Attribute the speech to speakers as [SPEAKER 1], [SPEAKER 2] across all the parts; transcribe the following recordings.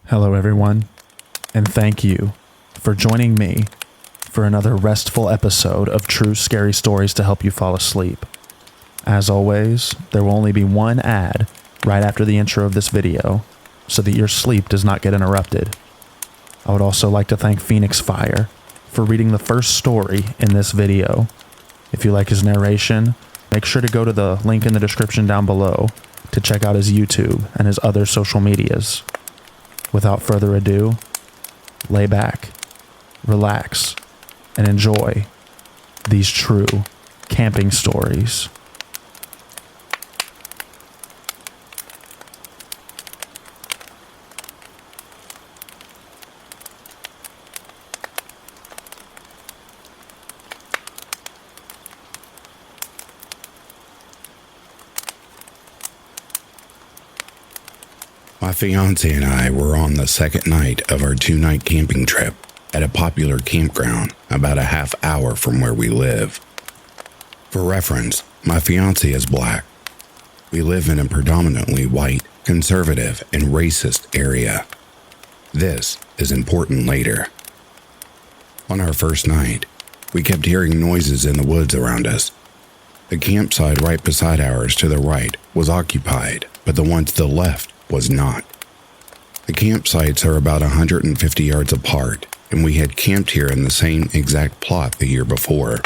[SPEAKER 1] Hello, everyone, and thank you for joining me for another restful episode of True Scary Stories to help you fall asleep. As always, there will only be one ad right after the intro of this video so that your sleep does not get interrupted. I would also like to thank Phoenix Fire for reading the first story in this video. If you like his narration, make sure to go to the link in the description down below to check out his YouTube and his other social medias. Without further ado, lay back, relax, and enjoy these true camping stories.
[SPEAKER 2] My fiance and I were on the second night of our 2-night camping trip at a popular campground about a half hour from where we live. For reference, my fiance is black. We live in a predominantly white, conservative, and racist area. This is important later. On our first night, we kept hearing noises in the woods around us. The campsite right beside ours to the right was occupied, but the one to the left was not. The campsites are about 150 yards apart, and we had camped here in the same exact plot the year before.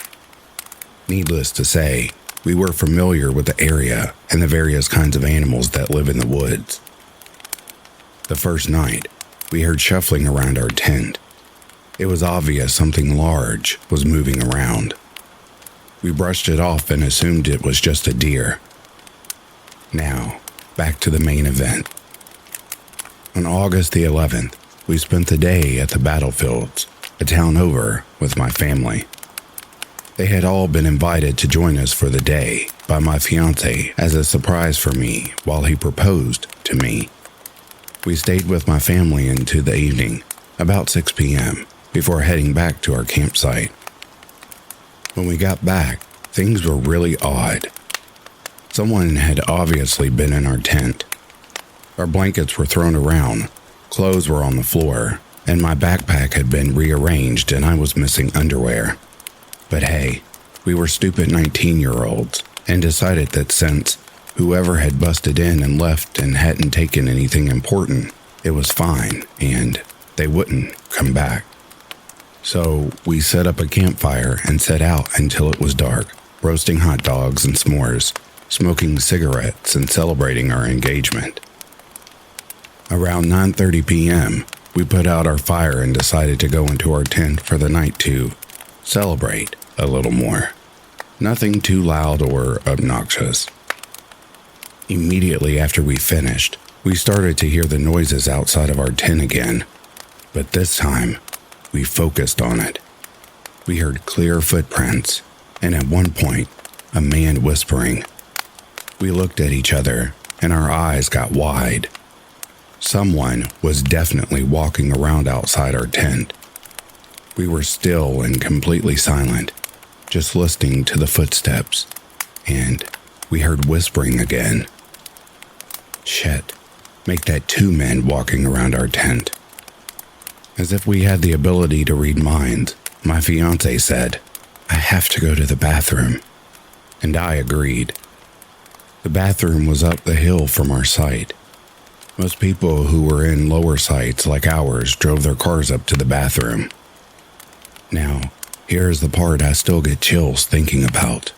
[SPEAKER 2] Needless to say, we were familiar with the area and the various kinds of animals that live in the woods. The first night, we heard shuffling around our tent. It was obvious something large was moving around. We brushed it off and assumed it was just a deer. Now, back to the main event. On August the 11th, we spent the day at the Battlefields, a town over, with my family. They had all been invited to join us for the day by my fiance as a surprise for me while he proposed to me. We stayed with my family into the evening, about 6 p.m., before heading back to our campsite. When we got back, things were really odd. Someone had obviously been in our tent. Our blankets were thrown around, clothes were on the floor, and my backpack had been rearranged and I was missing underwear. But hey, we were stupid 19-year-olds and decided that since whoever had busted in and left and hadn't taken anything important, it was fine and they wouldn't come back. So we set up a campfire and set out until it was dark, roasting hot dogs and s'mores, smoking cigarettes and celebrating our engagement. Around 9:30 p.m., we put out our fire and decided to go into our tent for the night to celebrate a little more. Nothing too loud or obnoxious. Immediately after we finished, we started to hear the noises outside of our tent again, but this time, we focused on it. We heard clear footprints, and at one point, a man whispering. We looked at each other, and our eyes got wide. Someone was definitely walking around outside our tent. We were still and completely silent, just listening to the footsteps, and we heard whispering again. Shit, make that 2 men walking around our tent. As if we had the ability to read minds, my fiance said, "I have to go to the bathroom," and I agreed. The bathroom was up the hill from our site. Most people who were in lower sites like ours drove their cars up to the bathroom. Now, here's the part I still get chills thinking about.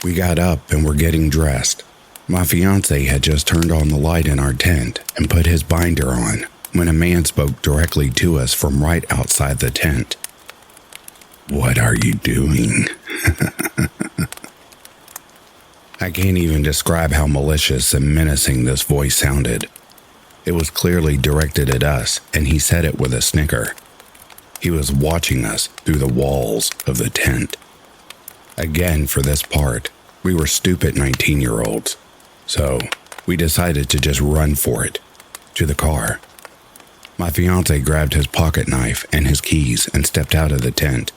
[SPEAKER 2] We got up and were getting dressed. My fiance had just turned on the light in our tent and put his binder on when a man spoke directly to us from right outside the tent. "What are you doing?" I can't even describe how malicious and menacing this voice sounded. It was clearly directed at us, and he said it with a snicker. He was watching us through the walls of the tent. Again, for this part, we were stupid 19-year-olds, so we decided to just run for it, to the car. My fiance grabbed his pocket knife and his keys and stepped out of the tent.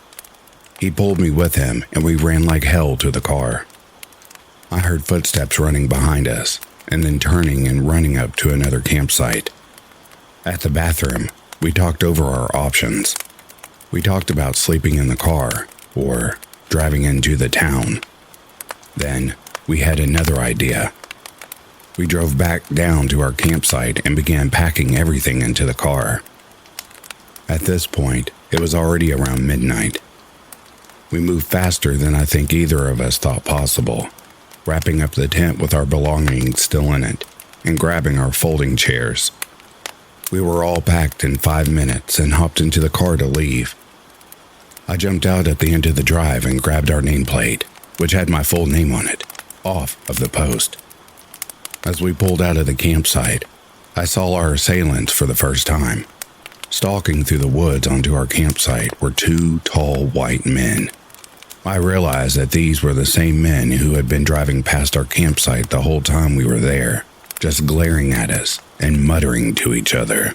[SPEAKER 2] He pulled me with him, and we ran like hell to the car. I heard footsteps running behind us, and then turning and running up to another campsite. At the bathroom, we talked over our options. We talked about sleeping in the car or driving into the town. Then we had another idea. We drove back down to our campsite and began packing everything into the car. At this point, it was already around midnight. We moved faster than I think either of us thought possible, wrapping up the tent with our belongings still in it and grabbing our folding chairs. We were all packed in 5 minutes and hopped into the car to leave. I jumped out at the end of the drive and grabbed our nameplate, which had my full name on it, off of the post. As we pulled out of the campsite, I saw our assailants for the first time. Stalking through the woods onto our campsite were 2 tall white men. I realized that these were the same men who had been driving past our campsite the whole time we were there, just glaring at us and muttering to each other.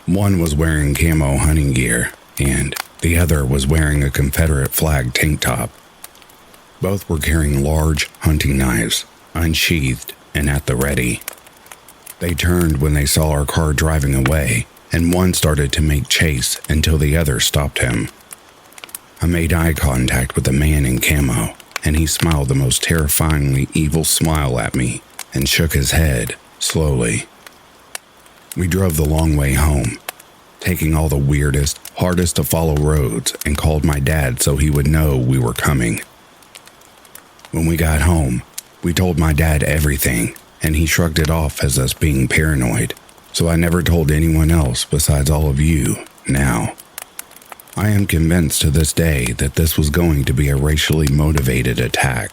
[SPEAKER 2] One was wearing camo hunting gear, and the other was wearing a Confederate flag tank top. Both were carrying large hunting knives, unsheathed and at the ready. They turned when they saw our car driving away, and one started to make chase until the other stopped him. I made eye contact with the man in camo, and he smiled the most terrifyingly evil smile at me and shook his head slowly. We drove the long way home, taking all the weirdest, hardest to follow roads, and called my dad so he would know we were coming. When we got home, we told my dad everything, and he shrugged it off as us being paranoid, so I never told anyone else besides all of you now. I am convinced to this day that this was going to be a racially motivated attack.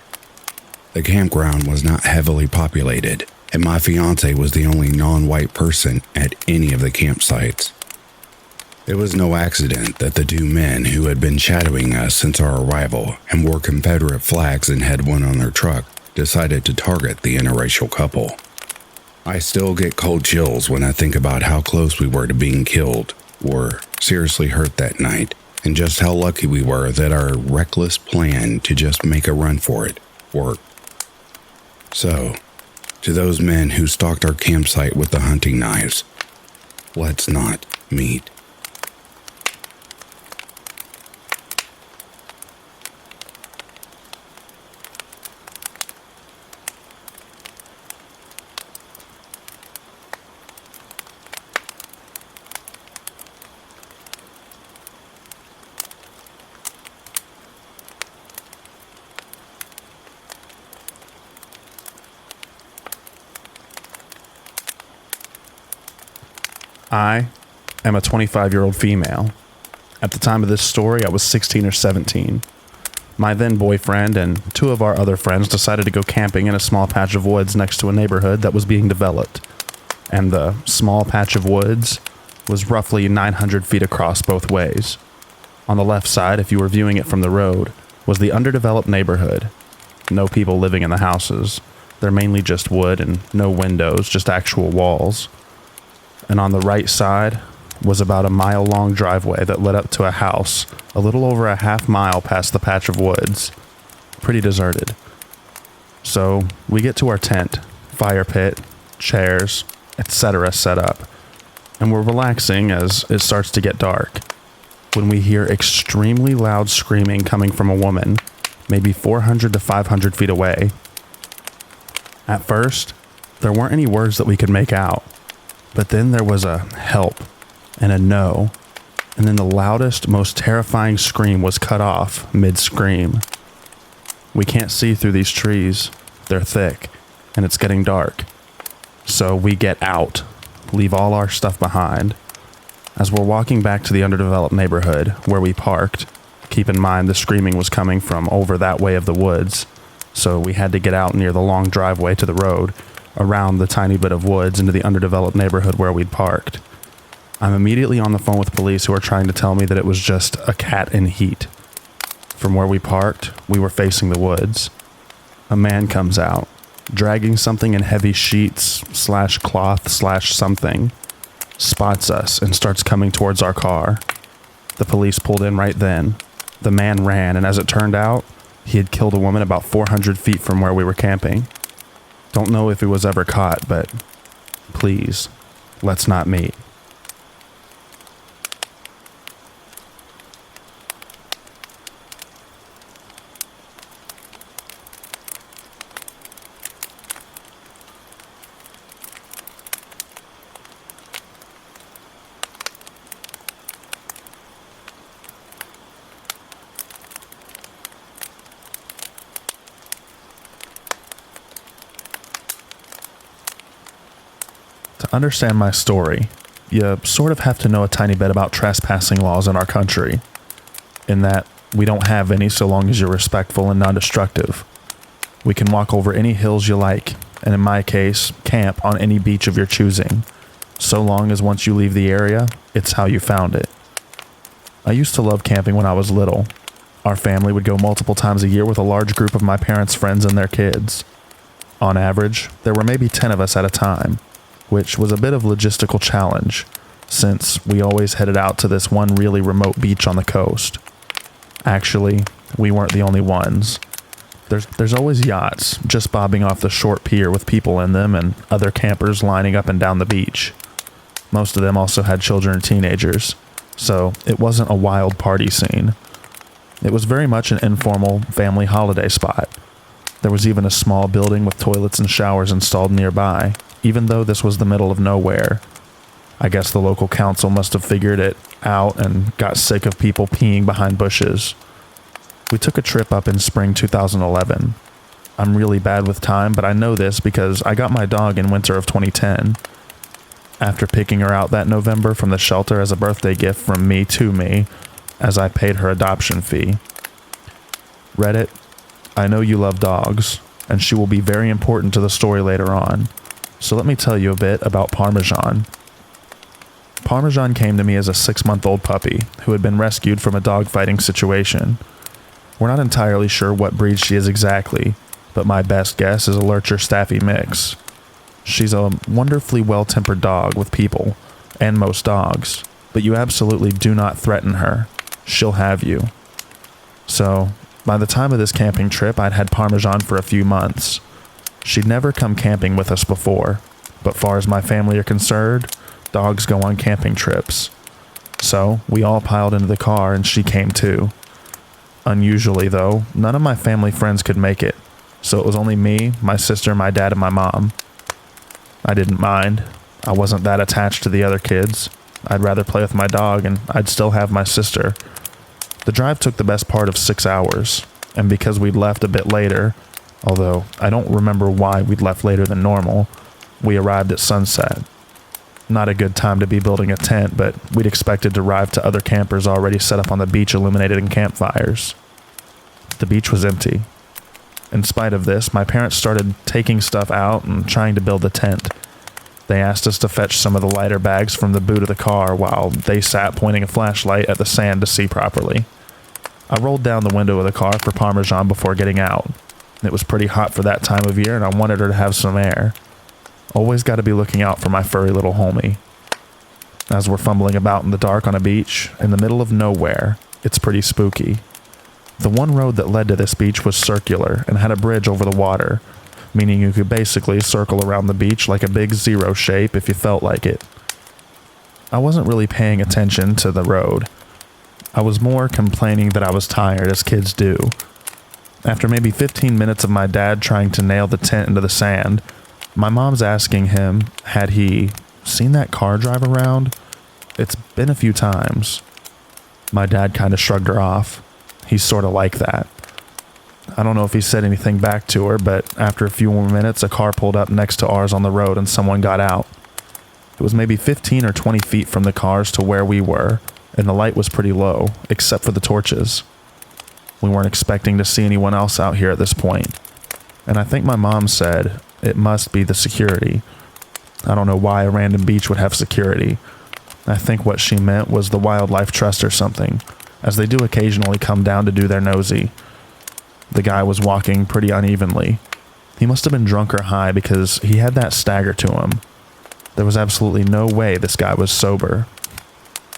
[SPEAKER 2] The campground was not heavily populated, and my fiance was the only non-white person at any of the campsites. It was no accident that the 2 men who had been shadowing us since our arrival and wore Confederate flags and had one on their truck decided to target the interracial couple. I still get cold chills when I think about how close we were to being killed or seriously hurt that night, and just how lucky we were that our reckless plan to just make a run for it worked. So, to those men who stalked our campsite with the hunting knives, let's not meet.
[SPEAKER 1] I am a 25-year-old female. At the time of this story, I was 16 or 17. My then boyfriend and 2 of our other friends decided to go camping in a small patch of woods next to a neighborhood that was being developed. And the small patch of woods was roughly 900 feet across both ways. On the left side, if you were viewing it from the road, was the underdeveloped neighborhood. No people living in the houses. They're mainly just wood and no windows, just actual walls. And on the right side was about a mile-long driveway that led up to a house a little over a half mile past the patch of woods. Pretty deserted. So we get to our tent, fire pit, chairs, etc. set up, and we're relaxing as it starts to get dark, when we hear extremely loud screaming coming from a woman, maybe 400 to 500 feet away. At first, there weren't any words that we could make out. But then there was a help and a no, and then the loudest, most terrifying scream was cut off mid-scream. We can't see through these trees. They're thick, and it's getting dark. So we get out, leave all our stuff behind. As we're walking back to the underdeveloped neighborhood where we parked, keep in mind the screaming was coming from over that way of the woods, so we had to get out near the long driveway to the road, around the tiny bit of woods into the underdeveloped neighborhood where we'd parked. I'm immediately on the phone with police who are trying to tell me that it was just a cat in heat. From where we parked, we were facing the woods. A man comes out, dragging something in heavy sheets / cloth / something, spots us and starts coming towards our car. The police pulled in right then. The man ran, and as it turned out, he had killed a woman about 400 feet from where we were camping. Don't know if he was ever caught, but please, let's not meet. To understand my story, you sort of have to know a tiny bit about trespassing laws in our country, in that we don't have any so long as you're respectful and non-destructive. We can walk over any hills you like, and in my case, camp on any beach of your choosing, so long as once you leave the area, it's how you found it. I used to love camping when I was little. Our family would go multiple times a year with a large group of my parents' friends and their kids. On average, there were maybe 10 of us at a time, which was a bit of a logistical challenge, since we always headed out to this one really remote beach on the coast. Actually, we weren't the only ones. There's always yachts just bobbing off the short pier with people in them and other campers lining up and down the beach. Most of them also had children and teenagers, so it wasn't a wild party scene. It was very much an informal family holiday spot. There was even a small building with toilets and showers installed nearby, even though this was the middle of nowhere. I guess the local council must have figured it out and got sick of people peeing behind bushes. We took a trip up in spring 2011. I'm really bad with time, but I know this because I got my dog in winter of 2010. After picking her out that November from the shelter as a birthday gift from me to me, as I paid her adoption fee. Reddit, I know you love dogs, and she will be very important to the story later on, so let me tell you a bit about Parmesan. Parmesan came to me as a 6-month-old puppy who had been rescued from a dogfighting situation. We're not entirely sure what breed she is exactly, but my best guess is a Lurcher Staffy mix. She's a wonderfully well-tempered dog with people, and most dogs, but you absolutely do not threaten her. She'll have you. So, by the time of this camping trip, I'd had Parmesan for a few months. She'd never come camping with us before, but far as my family are concerned, dogs go on camping trips. So, we all piled into the car and she came too. Unusually though, none of my family friends could make it, so it was only me, my sister, my dad, and my mom. I didn't mind. I wasn't that attached to the other kids. I'd rather play with my dog and I'd still have my sister. The drive took the best part of 6 hours, and because we'd left a bit later, although I don't remember why we'd left later than normal, we arrived at sunset. Not a good time to be building a tent, but we'd expected to arrive to other campers already set up on the beach illuminated in campfires. The beach was empty. In spite of this, my parents started taking stuff out and trying to build the tent. They asked us to fetch some of the lighter bags from the boot of the car while they sat pointing a flashlight at the sand to see properly. I rolled down the window of the car for Parmesan before getting out. It was pretty hot for that time of year and I wanted her to have some air. Always got to be looking out for my furry little homie. As we're fumbling about in the dark on a beach, in the middle of nowhere, it's pretty spooky. The one road that led to this beach was circular and had a bridge over the water, meaning you could basically circle around the beach like a big zero shape if you felt like it. I wasn't really paying attention to the road. I was more complaining that I was tired, as kids do. After maybe 15 minutes of my dad trying to nail the tent into the sand, my mom's asking him, had he seen that car drive around? It's been a few times. My dad kind of shrugged her off. He's sort of like that. I don't know if he said anything back to her, but after a few more minutes, a car pulled up next to ours on the road and someone got out. It was maybe 15 or 20 feet from the cars to where we were, and the light was pretty low, except for the torches. We weren't expecting to see anyone else out here at this point, and I think my mom said it must be the security. I don't know why a random beach would have security. I think what she meant was the wildlife trust or something, as they do occasionally come down to do their nosy. The guy was walking pretty unevenly. He must have been drunk or high because he had that stagger to him. There was absolutely no way this guy was sober.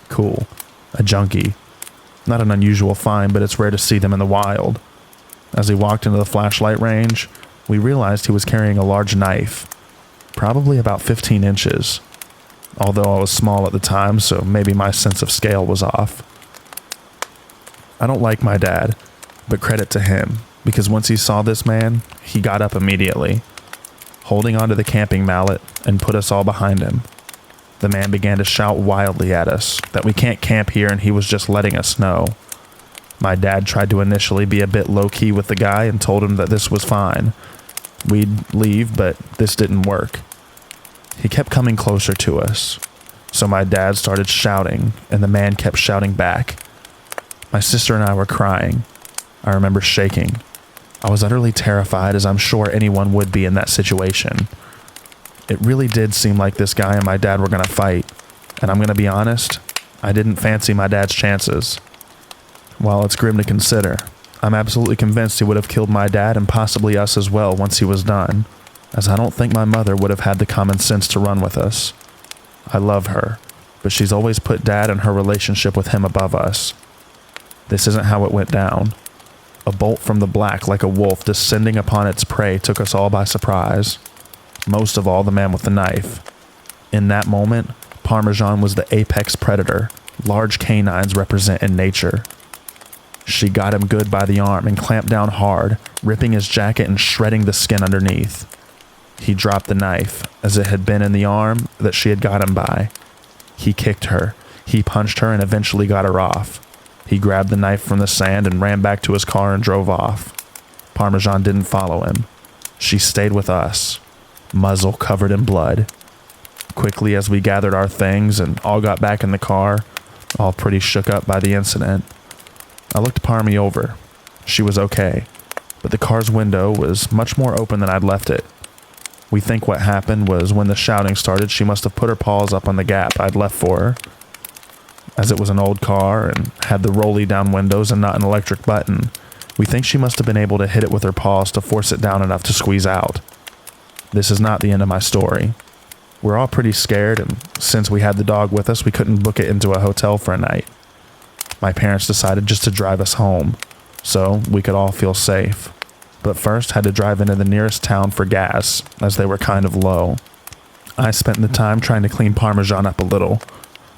[SPEAKER 1] Cool. A junkie. Not an unusual find, but it's rare to see them in the wild. As he walked into the flashlight range, we realized he was carrying a large knife, probably about 15 inches. Although I was small at the time, so maybe my sense of scale was off. I don't like my dad, but credit to him, because once he saw this man, he got up immediately, holding onto the camping mallet, and put us all behind him. The man began to shout wildly at us that we can't camp here and he was just letting us know. My dad tried to initially be a bit low-key with the guy and told him that this was fine. We'd leave, but this didn't work. He kept coming closer to us, so my dad started shouting, and the man kept shouting back. My sister and I were crying. I remember shaking. I was utterly terrified, as I'm sure anyone would be in that situation. It really did seem like this guy and my dad were going to fight, and I'm going to be honest, I didn't fancy my dad's chances. While it's grim to consider, I'm absolutely convinced he would have killed my dad and possibly us as well once he was done, as I don't think my mother would have had the common sense to run with us. I love her, but she's always put Dad and her relationship with him above us. This isn't how it went down. A bolt from the black, like a wolf descending upon its prey, took us all by surprise. Most of all, the man with the knife. In that moment, Parmesan was the apex predator large canines represent in nature. She got him good by the arm and clamped down hard, ripping his jacket and shredding the skin underneath. He dropped the knife, as it had been in the arm that she had got him by. He kicked her, he punched her, and eventually got her off. He grabbed the knife from the sand and ran back to his car and drove off. Parmesan didn't follow him. She stayed with us, muzzle covered in blood. Quickly, as we gathered our things and all got back in the car, all pretty shook up by the incident, I looked Parmy over. She was okay, but the car's window was much more open than I'd left it. We think what happened was when the shouting started, she must have put her paws up on the gap I'd left for her. As it was an old car and had the rolly down windows and not an electric button, we think she must have been able to hit it with her paws to force it down enough to squeeze out. This is not the end of my story. We're all pretty scared, and since we had the dog with us, we couldn't book it into a hotel for a night. My parents decided just to drive us home, so we could all feel safe. But first had to drive into the nearest town for gas, as they were kind of low. I spent the time trying to clean Parmesan up a little.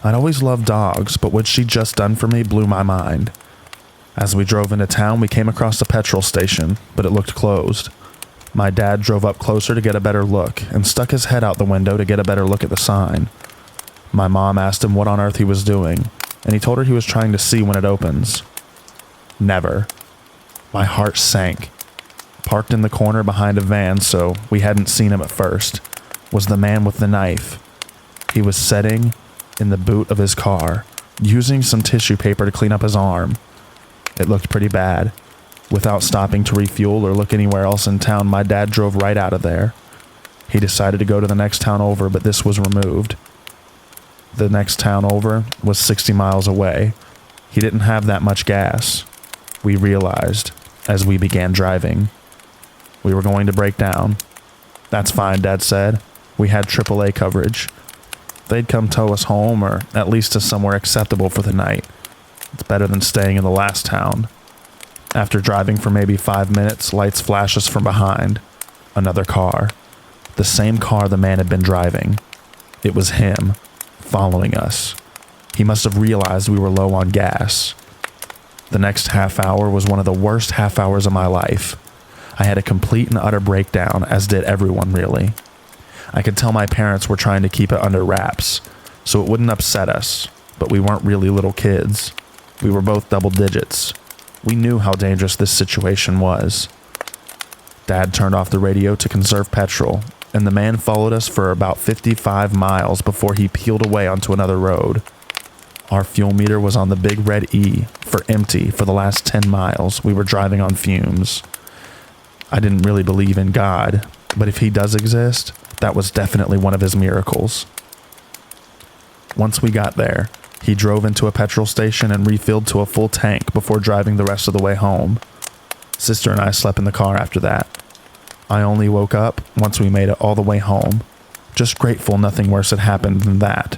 [SPEAKER 1] I'd always loved dogs, but what she'd just done for me blew my mind. As we drove into town, we came across a petrol station, but it looked closed. My dad drove up closer to get a better look, and stuck his head out the window to get a better look at the sign. My mom asked him what on earth he was doing, and he told her he was trying to see when it opens. Never. My heart sank. Parked in the corner behind a van, so we hadn't seen him at first, was the man with the knife. He was sitting in the boot of his car, using some tissue paper to clean up his arm. It looked pretty bad. Without stopping to refuel or look anywhere else in town, my dad drove right out of there. He decided to go to the next town over, but this was removed. The next town over was 60 miles away. He didn't have that much gas. We realized as we began driving. We were going to break down. That's fine, Dad said. We had AAA coverage. They'd come tow us home, or at least to somewhere acceptable for the night. It's better than staying in the last town. After driving for maybe 5 minutes, lights flashed us from behind. Another car. The same car the man had been driving. It was him, following us. He must have realized we were low on gas. The next half hour was one of the worst half hours of my life. I had a complete and utter breakdown, as did everyone really. I could tell my parents were trying to keep it under wraps, so it wouldn't upset us, but we weren't really little kids. We were both double digits. We knew how dangerous this situation was. Dad turned off the radio to conserve petrol, and the man followed us for about 55 miles before he peeled away onto another road. Our fuel meter was on the big red E for empty for the last 10 miles. We were driving on fumes. I didn't really believe in God, but if he does exist, that was definitely one of his miracles. Once we got there, he drove into a petrol station and refilled to a full tank before driving the rest of the way home. Sister and I slept in the car after that. I only woke up once we made it all the way home. Just grateful nothing worse had happened than that.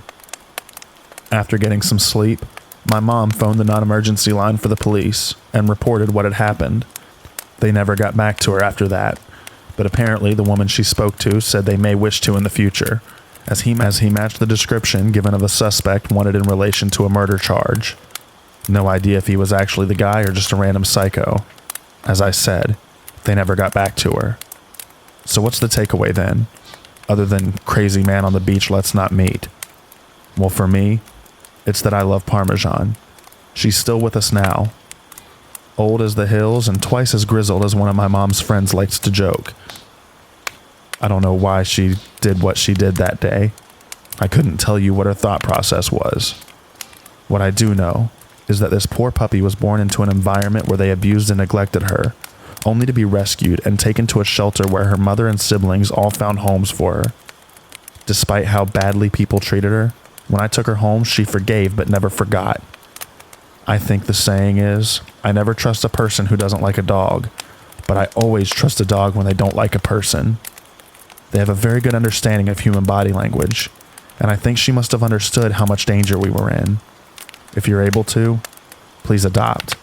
[SPEAKER 1] After getting some sleep, my mom phoned the non-emergency line for the police and reported what had happened. They never got back to her after that, but apparently the woman she spoke to said they may wish to in the future, as he matched the description given of a suspect wanted in relation to a murder charge. No idea if he was actually the guy or just a random psycho. As I said, they never got back to her. So what's the takeaway then? Other than crazy man on the beach, let's not meet. Well, for me, it's that I love Parmesan. She's still with us now. Old as the hills and twice as grizzled as one of my mom's friends likes to joke. I don't know why she did what she did that day. I couldn't tell you what her thought process was. What I do know is that this poor puppy was born into an environment where they abused and neglected her, only to be rescued and taken to a shelter where her mother and siblings all found homes for her. Despite how badly people treated her, when I took her home, she forgave but never forgot. I think the saying is, I never trust a person who doesn't like a dog, but I always trust a dog when they don't like a person. They have a very good understanding of human body language, and I think she must have understood how much danger we were in. If you're able to, please adopt.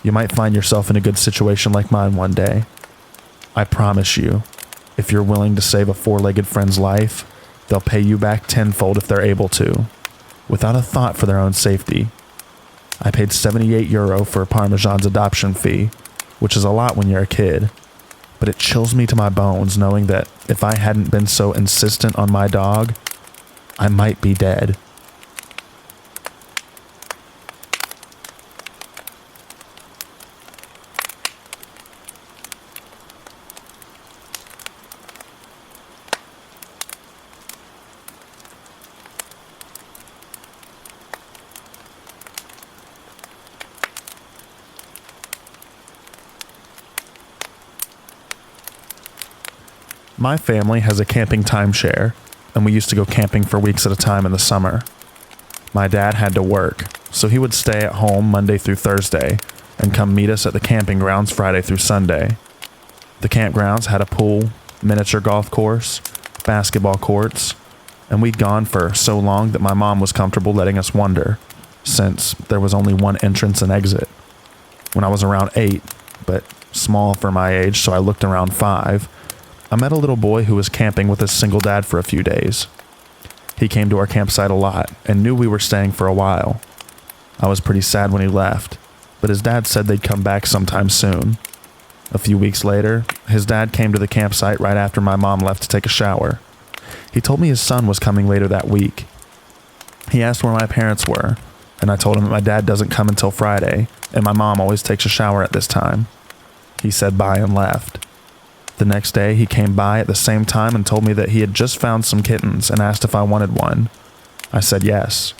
[SPEAKER 1] You might find yourself in a good situation like mine one day. I promise you, if you're willing to save a four-legged friend's life, they'll pay you back tenfold if they're able to, without a thought for their own safety. I paid €78 for Parmesan's adoption fee, which is a lot when you're a kid, but it chills me to my bones knowing that if I hadn't been so insistent on my dog, I might be dead. My family has a camping timeshare, and we used to go camping for weeks at a time in the summer. My dad had to work, so he would stay at home Monday through Thursday and come meet us at the camping grounds Friday through Sunday. The campgrounds had a pool, miniature golf course, basketball courts, and we'd gone for so long that my mom was comfortable letting us wander, since there was only one entrance and exit. When I was around 8, but small for my age, so I looked around 5, I met a little boy who was camping with his single dad for a few days. He came to our campsite a lot and knew we were staying for a while. I was pretty sad when he left, but his dad said they'd come back sometime soon. A few weeks later, his dad came to the campsite right after my mom left to take a shower. He told me his son was coming later that week. He asked where my parents were, and I told him that my dad doesn't come until Friday, and my mom always takes a shower at this time. He said bye and left. The next day, he came by at the same time and told me that he had just found some kittens and asked if I wanted one. I said yes.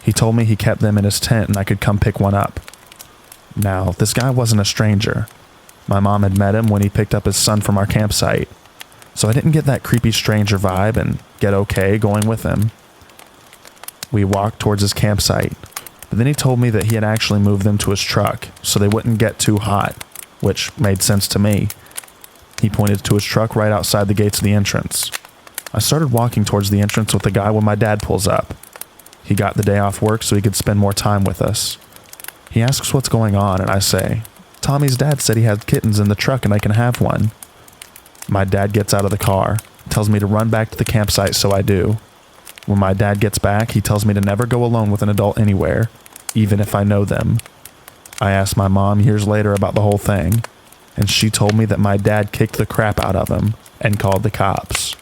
[SPEAKER 1] He told me he kept them in his tent and I could come pick one up. Now, this guy wasn't a stranger. My mom had met him when he picked up his son from our campsite, so I didn't get that creepy stranger vibe and get okay going with him. We walked towards his campsite, but then he told me that he had actually moved them to his truck so they wouldn't get too hot, which made sense to me. He pointed to his truck right outside the gates of the entrance. I started walking towards the entrance with the guy when my dad pulls up. He got the day off work so he could spend more time with us. He asks what's going on, and I say, Tommy's dad said he had kittens in the truck and I can have one. My dad gets out of the car, tells me to run back to the campsite, so I do. When my dad gets back, he tells me to never go alone with an adult anywhere, even if I know them. I asked my mom years later about the whole thing, and she told me that my dad kicked the crap out of him and called the cops.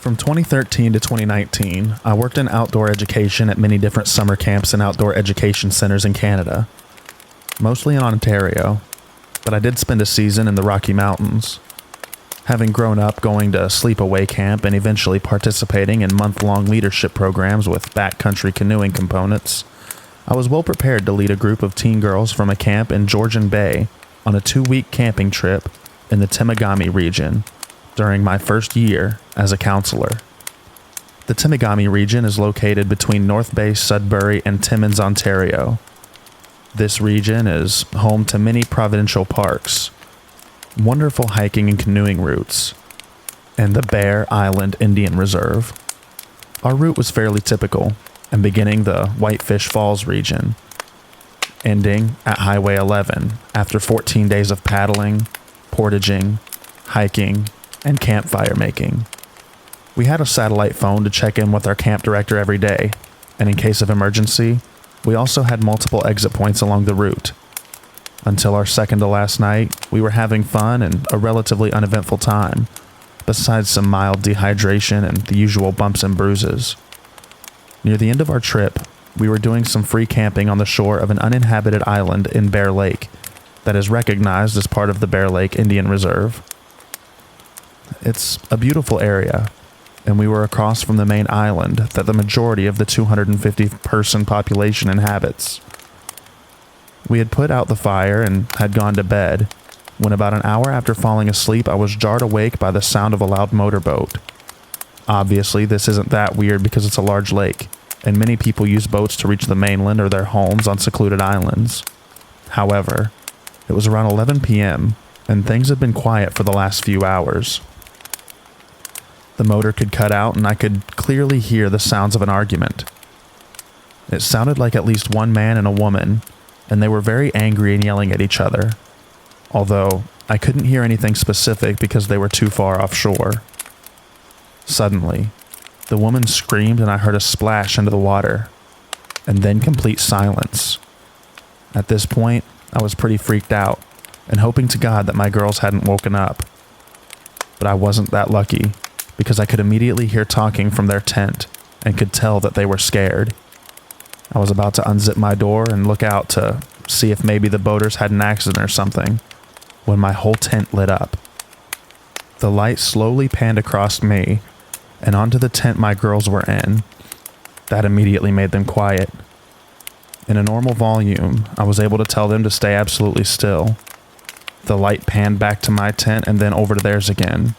[SPEAKER 1] From 2013 to 2019, I worked in outdoor education at many different summer camps and outdoor education centers in Canada, mostly in Ontario, but I did spend a season in the Rocky Mountains. Having grown up going to sleepaway camp and eventually participating in month-long leadership programs with backcountry canoeing components, I was well prepared to lead a group of teen girls from a camp in Georgian Bay on a 2-week camping trip in the Temagami region during my first year as a counselor. The Temagami region is located between North Bay, Sudbury, and Timmins, Ontario. This region is home to many provincial parks, wonderful hiking and canoeing routes, and the Bear Island Indian Reserve. Our route was fairly typical, and beginning the Whitefish Falls region, ending at Highway 11 after 14 days of paddling, portaging, hiking, and campfire making. We had a satellite phone to check in with our camp director every day, and in case of emergency, We also had multiple exit points along the route. Until our second to last night, we were having fun and a relatively uneventful time, besides some mild dehydration and the usual bumps and bruises. Near the end of our trip, we were doing some free camping on the shore of an uninhabited island in Bear Lake that is recognized as part of the Bear Lake Indian Reserve. It's a beautiful area, and we were across from the main island that the majority of the 250-person population inhabits. We had put out the fire and had gone to bed, when about an hour after falling asleep I was jarred awake by the sound of a loud motorboat. Obviously, this isn't that weird because it's a large lake, and many people use boats to reach the mainland or their homes on secluded islands. However, it was around 11 p.m., and things had been quiet for the last few hours. The motor could cut out, and I could clearly hear the sounds of an argument. It sounded like at least one man and a woman, and they were very angry and yelling at each other, although I couldn't hear anything specific because they were too far offshore. Suddenly, the woman screamed and I heard a splash into the water, and then complete silence. At this point, I was pretty freaked out and hoping to God that my girls hadn't woken up. But I wasn't that lucky because I could immediately hear talking from their tent and could tell that they were scared. I was about to unzip my door and look out to see if maybe the boaters had an accident or something when my whole tent lit up. The light slowly panned across me and onto the tent my girls were in. That immediately made them quiet. In a normal volume, I was able to tell them to stay absolutely still. The light panned back to my tent and then over to theirs again.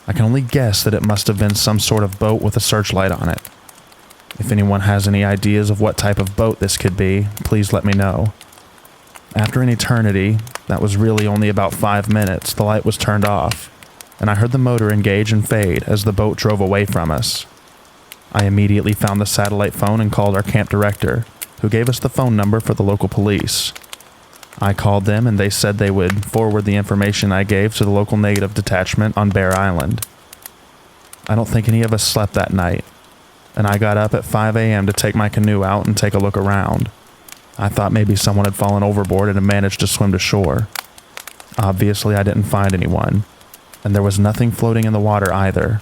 [SPEAKER 1] I can only guess that it must have been some sort of boat with a searchlight on it. If anyone has any ideas of what type of boat this could be, please let me know. After an eternity, that was really only about 5 minutes, the light was turned off, and I heard the motor engage and fade as the boat drove away from us. I immediately found the satellite phone and called our camp director, who gave us the phone number for the local police. I called them and they said they would forward the information I gave to the local negative detachment on Bear Island. I don't think any of us slept that night, and I got up at 5 a.m. to take my canoe out and take a look around. I thought maybe someone had fallen overboard and had managed to swim to shore. Obviously, I didn't find anyone, and there was nothing floating in the water either,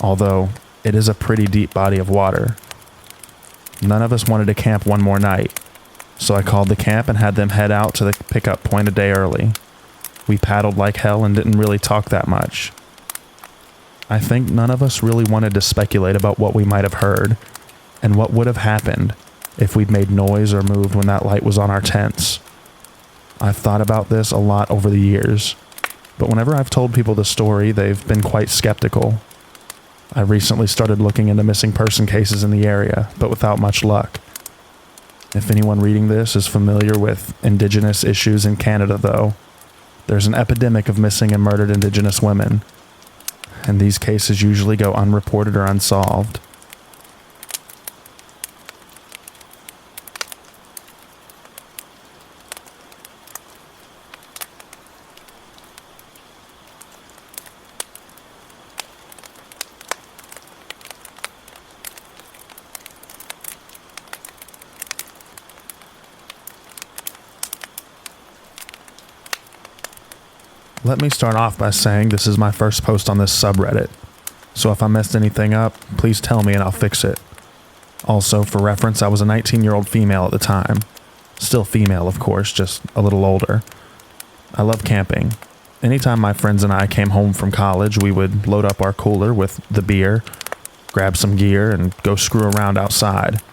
[SPEAKER 1] although it is a pretty deep body of water. None of us wanted to camp one more night, so I called the camp and had them head out to the pickup point a day early. We paddled like hell and didn't really talk that much. I think none of us really wanted to speculate about what we might have heard, and what would have happened if we'd made noise or moved when that light was on our tents. I've thought about this a lot over the years, but whenever I've told people the story, they've been quite skeptical. I recently started looking into missing person cases in the area, but without much luck. If anyone reading this is familiar with Indigenous issues in Canada, though, there's an epidemic of missing and murdered Indigenous women, and these cases usually go unreported or unsolved. Let me start off by saying this is my first post on this subreddit, so if I messed anything up, please tell me and I'll fix it. Also, for reference, I was a 19-year-old female at the time. Still female, of course, just a little older. I love camping. Anytime my friends and I came home from college, we would load up our cooler with the beer, grab some gear, and go screw around outside.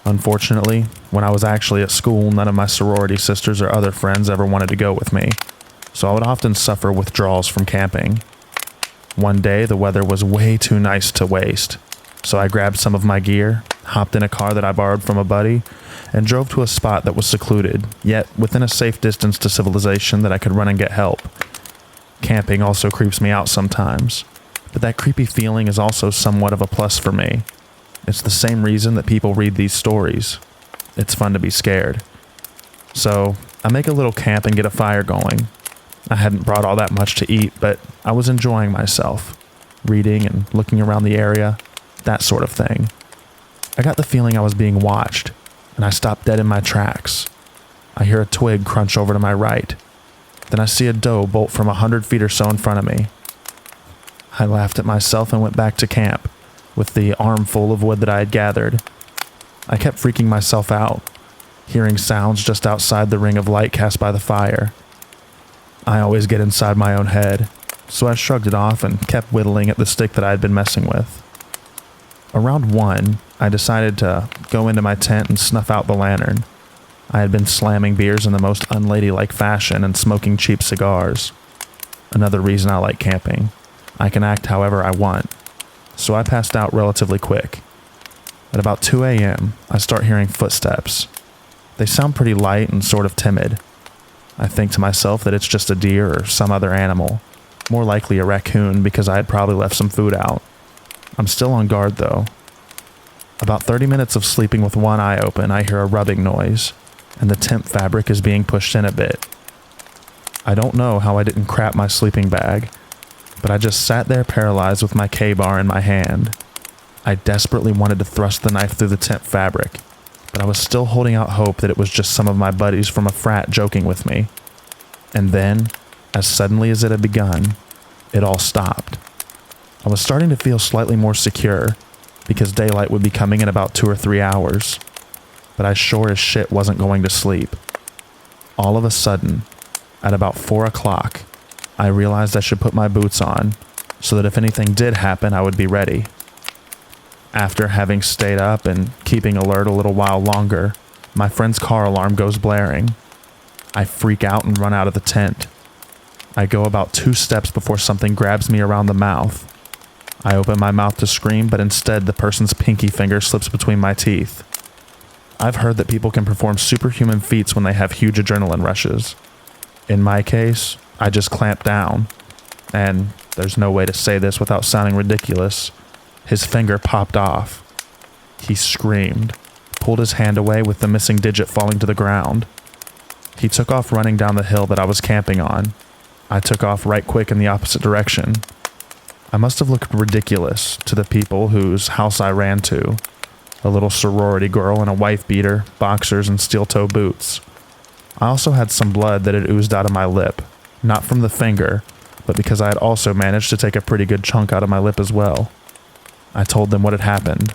[SPEAKER 1] Unfortunately, when I was actually at school, none of my sorority sisters or other friends ever wanted to go with me, so I would often suffer withdrawals from camping. One day, the weather was way too nice to waste, so I grabbed some of my gear, hopped in a car that I borrowed from a buddy, and drove to a spot that was secluded, yet within a safe distance to civilization that I could run and get help. Camping also creeps me out sometimes, but that creepy feeling is also somewhat of a plus for me. It's the same reason that people read these stories. It's fun to be scared. So, I make a little camp and get a fire going. I hadn't brought all that much to eat, but I was enjoying myself, reading and looking around the area, that sort of thing. I got the feeling I was being watched, and I stop dead in my tracks. I hear a twig crunch over to my right. Then I see a doe bolt from 100 feet or so in front of me. I laughed at myself and went back to camp with the armful of wood that I had gathered. I kept freaking myself out, hearing sounds just outside the ring of light cast by the fire. I always get inside my own head, so I shrugged it off and kept whittling at the stick that I had been messing with. Around 1, I decided to go into my tent and snuff out the lantern. I had been slamming beers in the most unladylike fashion and smoking cheap cigars. Another reason I like camping. I can act however I want, so I passed out relatively quick. At about 2 a.m., I start hearing footsteps. They sound pretty light and sort of timid. I think to myself that it's just a deer or some other animal, more likely a raccoon because I had probably left some food out. I'm still on guard though. About 30 minutes of sleeping with one eye open, I hear a rubbing noise, and the tent fabric is being pushed in a bit. I don't know how I didn't crap my sleeping bag, but I just sat there paralyzed with my K-bar in my hand. I desperately wanted to thrust the knife through the tent fabric, but I was still holding out hope that it was just some of my buddies from a frat joking with me. And then, as suddenly as it had begun, it all stopped. I was starting to feel slightly more secure, because daylight would be coming in about 2 or 3 hours, but I sure as shit wasn't going to sleep. All of a sudden, at about 4 o'clock, I realized I should put my boots on, so that if anything did happen, I would be ready. After having stayed up and keeping alert a little while longer, my friend's car alarm goes blaring. I freak out and run out of the tent. I go about 2 steps before something grabs me around the mouth. I open my mouth to scream, but instead the person's pinky finger slips between my teeth. I've heard that people can perform superhuman feats when they have huge adrenaline rushes. In my case, I just clamped down, and there's no way to say this without sounding ridiculous. His finger popped off. He screamed, pulled his hand away with the missing digit falling to the ground. He took off running down the hill that I was camping on. I took off right quick in the opposite direction. I must have looked ridiculous to the people whose house I ran to. A little sorority girl in a wife beater, boxers, and steel-toe boots. I also had some blood that had oozed out of my lip. Not from the finger, but because I had also managed to take a pretty good chunk out of my lip as well. I told them what had happened.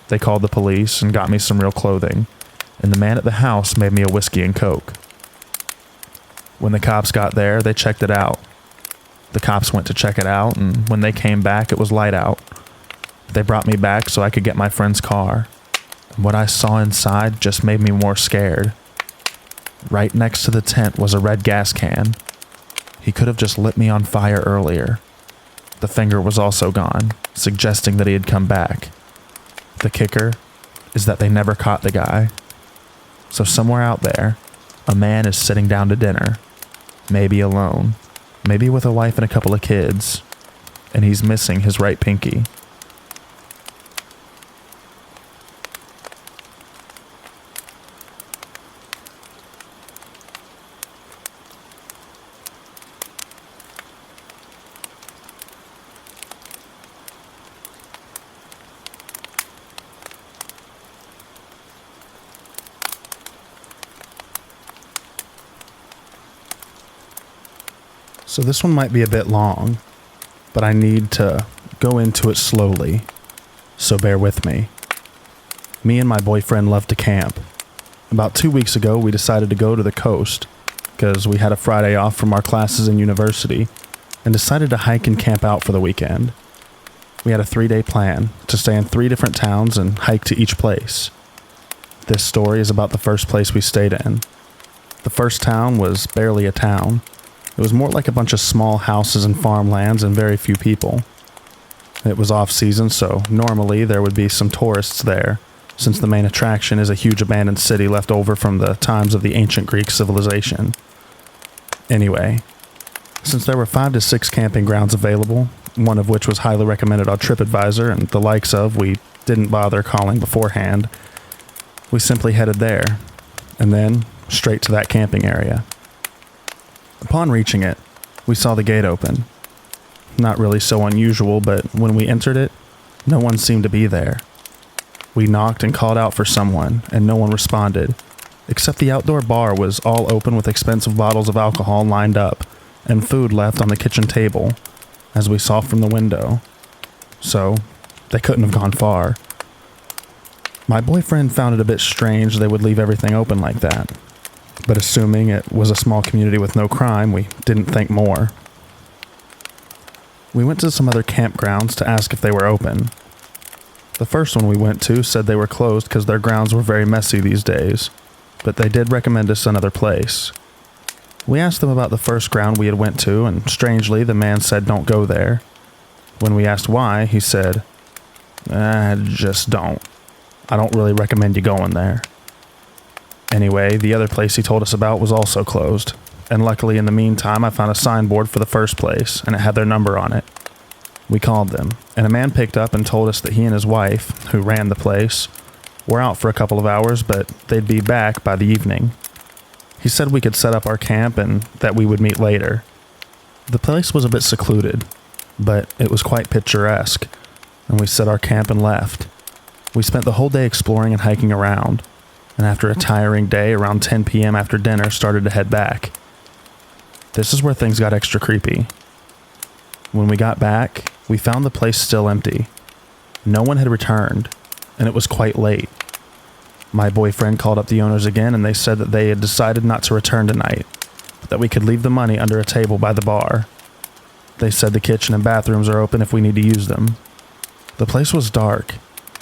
[SPEAKER 1] They called the police and got me some real clothing, and the man at the house made me a whiskey and coke. When the cops got there, they checked it out. The cops went to check it out, and when they came back, it was light out. They brought me back so I could get my friend's car. And what I saw inside just made me more scared. Right next to the tent was a red gas can. He could have just lit me on fire earlier. The finger was also gone, suggesting that he had come back. The kicker is that they never caught the guy. So somewhere out there, a man is sitting down to dinner, maybe alone, maybe with a wife and a couple of kids, and he's missing his right pinky. So this one might be a bit long, but I need to go into it slowly, so bear with me. Me and my boyfriend love to camp. About 2 weeks ago, we decided to go to the coast, because we had a Friday off from our classes in university, and decided to hike and camp out for the weekend. We had a 3-day plan to stay in 3 different towns and hike to each place. This story is about the first place we stayed in. The first town was barely a town. It was more like a bunch of small houses and farmlands and very few people. It was off-season, so normally there would be some tourists there, since the main attraction is a huge abandoned city left over from the times of the ancient Greek civilization. Anyway, since there were 5 to 6 camping grounds available, one of which was highly recommended on TripAdvisor and the likes of we didn't bother calling beforehand, we simply headed there, and then straight to that camping area. Upon reaching it, we saw the gate open. Not really so unusual, but when we entered it, no one seemed to be there. We knocked and called out for someone, and no one responded, except the outdoor bar was all open with expensive bottles of alcohol lined up and food left on the kitchen table, as we saw from the window. So, they couldn't have gone far. My boyfriend found it a bit strange they would leave everything open like that, but assuming it was a small community with no crime, we didn't think more. We went to some other campgrounds to ask if they were open. The first one we went to said they were closed because their grounds were very messy these days, but they did recommend us another place. We asked them about the first ground we had went to, and strangely, the man said don't go there. When we asked why, he said, just don't. I don't really recommend you going there. Anyway, the other place he told us about was also closed, and luckily in the meantime I found a signboard for the first place, and it had their number on it. We called them, and a man picked up and told us that he and his wife, who ran the place, were out for a couple of hours, but they'd be back by the evening. He said we could set up our camp and that we would meet later. The place was a bit secluded, but it was quite picturesque, and we set our camp and left. We spent the whole day exploring and hiking around, and after a tiring day, around 10 p.m. after dinner, started to head back. This is where things got extra creepy. When we got back, we found the place still empty. No one had returned, and it was quite late. My boyfriend called up the owners again, and they said that they had decided not to return tonight, but that we could leave the money under a table by the bar. They said the kitchen and bathrooms are open if we need to use them. The place was dark,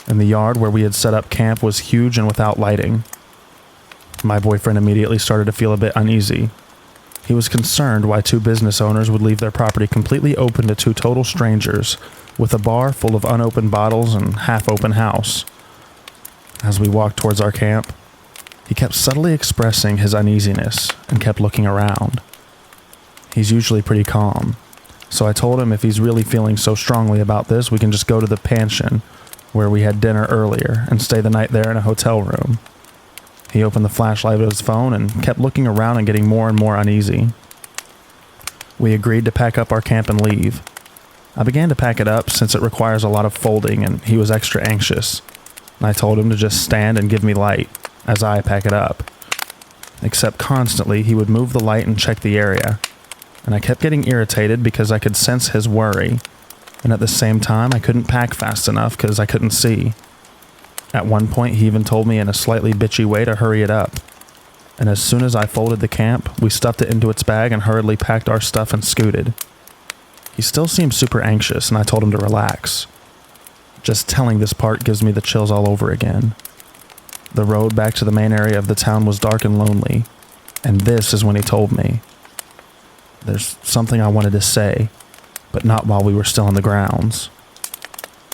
[SPEAKER 1] and the yard where we had set up camp was huge and without lighting. My boyfriend immediately started to feel a bit uneasy. He was concerned why two business owners would leave their property completely open to two total strangers, with a bar full of unopened bottles and half-open house. As we walked towards our camp, he kept subtly expressing his uneasiness and kept looking around. He's usually pretty calm, so I told him if he's really feeling so strongly about this, we can just go to the pension where we had dinner earlier and stay the night there in a hotel room. He opened the flashlight of his phone and kept looking around and getting more and more uneasy. We agreed to pack up our camp and leave. I began to pack it up since it requires a lot of folding and he was extra anxious. I told him to just stand and give me light as I pack it up. Except constantly he would move the light and check the area, and I kept getting irritated because I could sense his worry, and at the same time I couldn't pack fast enough because I couldn't see. At one point he even told me in a slightly bitchy way to hurry it up, and as soon as I folded the camp, we stuffed it into its bag and hurriedly packed our stuff and scooted. He still seemed super anxious, and I told him to relax. Just telling this part gives me the chills all over again. The road back to the main area of the town was dark and lonely, and this is when he told me. There's something I wanted to say, but not while we were still in the grounds.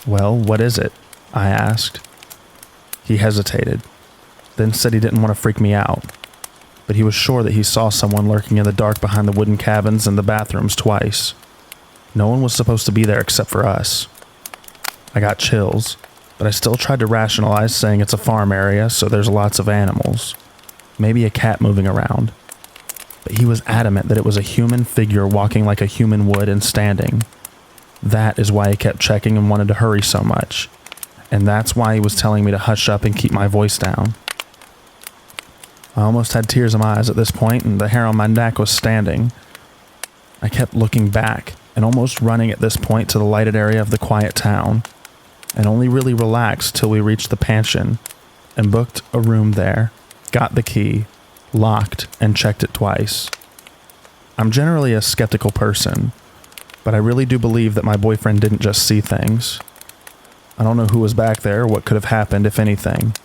[SPEAKER 1] Well, what is it? I asked. He hesitated, then said he didn't want to freak me out, but he was sure that he saw someone lurking in the dark behind the wooden cabins and the bathrooms twice. No one was supposed to be there except for us. I got chills, but I still tried to rationalize, saying it's a farm area, so there's lots of animals. Maybe a cat moving around. But he was adamant that it was a human figure walking like a human would and standing. That is why he kept checking and wanted to hurry so much. And that's why he was telling me to hush up and keep my voice down. I almost had tears in my eyes at this point, and the hair on my neck was standing. I kept looking back and almost running at this point to the lighted area of the quiet town, and only really relaxed till we reached the pension and booked a room there, got the key, locked, and checked it twice. I'm generally a skeptical person, but I really do believe that my boyfriend didn't just see things. I don't know who was back there or what could have happened, if anything,